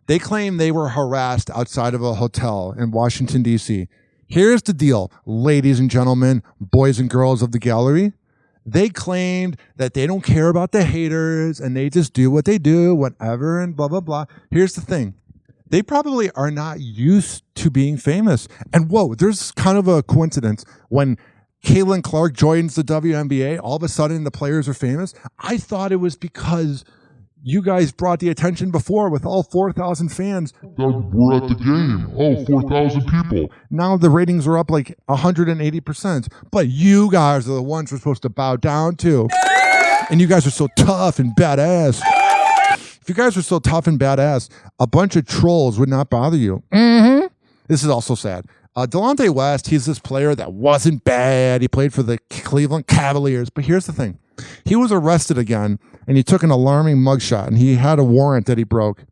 they claim they were harassed outside of a hotel in Washington, D.C. Here's the deal, ladies and gentlemen, boys and girls of the gallery. They claimed that they don't care about the haters and they just do what they do, whatever, and blah, blah, blah. Here's the thing. They probably are not used to being famous. And whoa, there's kind of a coincidence. When Caitlin Clark joins the WNBA, all of a sudden the players are famous. I thought it was because you guys brought the attention before with all 4,000 fans. We're at the game. Oh, 4,000 people. Now the ratings are up like 180%. But you guys are the ones we're supposed to bow down to. And you guys are so tough and badass. If you guys were so tough and badass, a bunch of trolls would not bother you. Mm-hmm. This is also sad. Delonte West, he's this player that wasn't bad. He played for the Cleveland Cavaliers. But here's the thing. He was arrested again, and he took an alarming mugshot, and he had a warrant that he broke.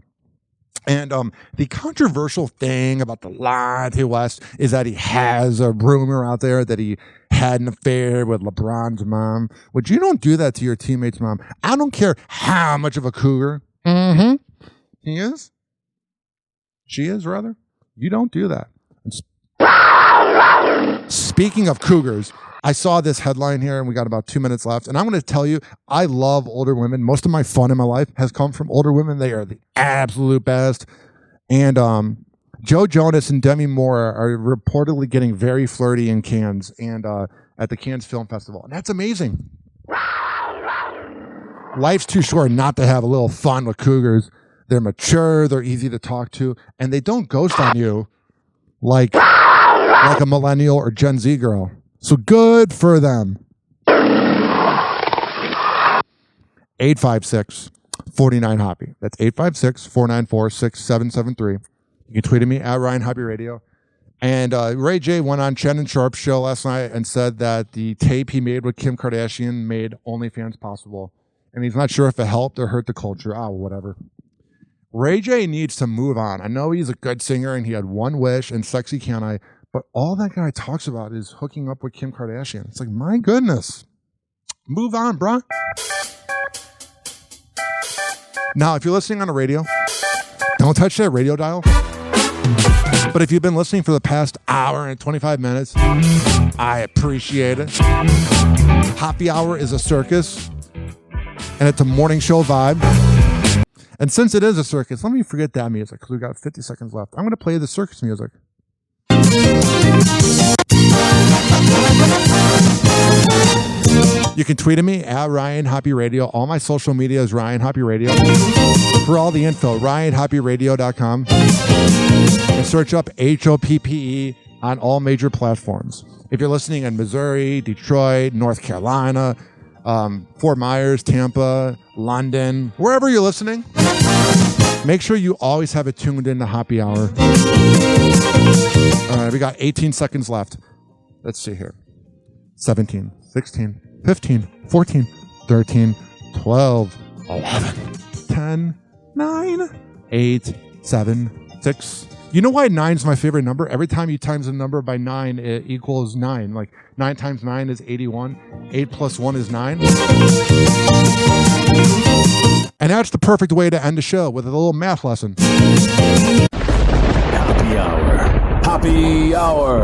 And the controversial thing about Delonte West is that he has a rumor out there that he had an affair with LeBron's mom, which you don't do that to your teammate's mom. I don't care how much of a cougar. Mm-hmm. He is. She is, rather. You don't do that. Speaking of cougars, I saw this headline here and we got about 2 minutes left. And I'm going to tell you, I love older women. Most of my fun in my life has come from older women. They are the absolute best. And Joe Jonas and Demi Moore are reportedly getting very flirty in Cannes and at the Cannes Film Festival. And that's amazing. Life's too short not to have a little fun with cougars. They're mature, they're easy to talk to, and they don't ghost on you like a millennial or Gen Z girl. So good for them. 856-49-HOPPY. That's 856-494-6773. You can tweet at me at Ryan Hoppe Radio. And Ray J went on Shannon Sharp's show last night and said that the tape he made with Kim Kardashian made OnlyFans possible. And he's not sure if it helped or hurt the culture. Whatever. Ray J needs to move on. I know he's a good singer and he had one wish and Sexy Can I, but all that guy talks about is hooking up with Kim Kardashian. It's like, my goodness. Move on, bruh. Now, if you're listening on the radio, don't touch that radio dial. But if you've been listening for the past hour and 25 minutes, I appreciate it. Hoppe Hour is a circus, and it's a morning show vibe. And since it is a circus, let me forget that music because we've got 50 seconds left. I'm going to play the circus music. You can tweet at me at Ryan Hoppe Radio. All my social media is Ryan Hoppe Radio. For all the info, RyanHoppeRadio.com. And search up HOPPE on all major platforms. If you're listening in Missouri, Detroit, North Carolina, Fort Myers, Tampa, London, wherever you're listening, make sure you always have it tuned in to Hoppe Hour. All right, we got 18 seconds left. Let's see here. 17, 16, 15, 14, 13, 12, 11, 10, 9, 8, 7, 6. You know why 9 is my favorite number? Every time you times a number by 9, it equals 9. Like 9 times 9 is 81. 8 plus 1 is 9. And that's the perfect way to end the show with a little math lesson. Hoppe Hour. Hoppe Hour.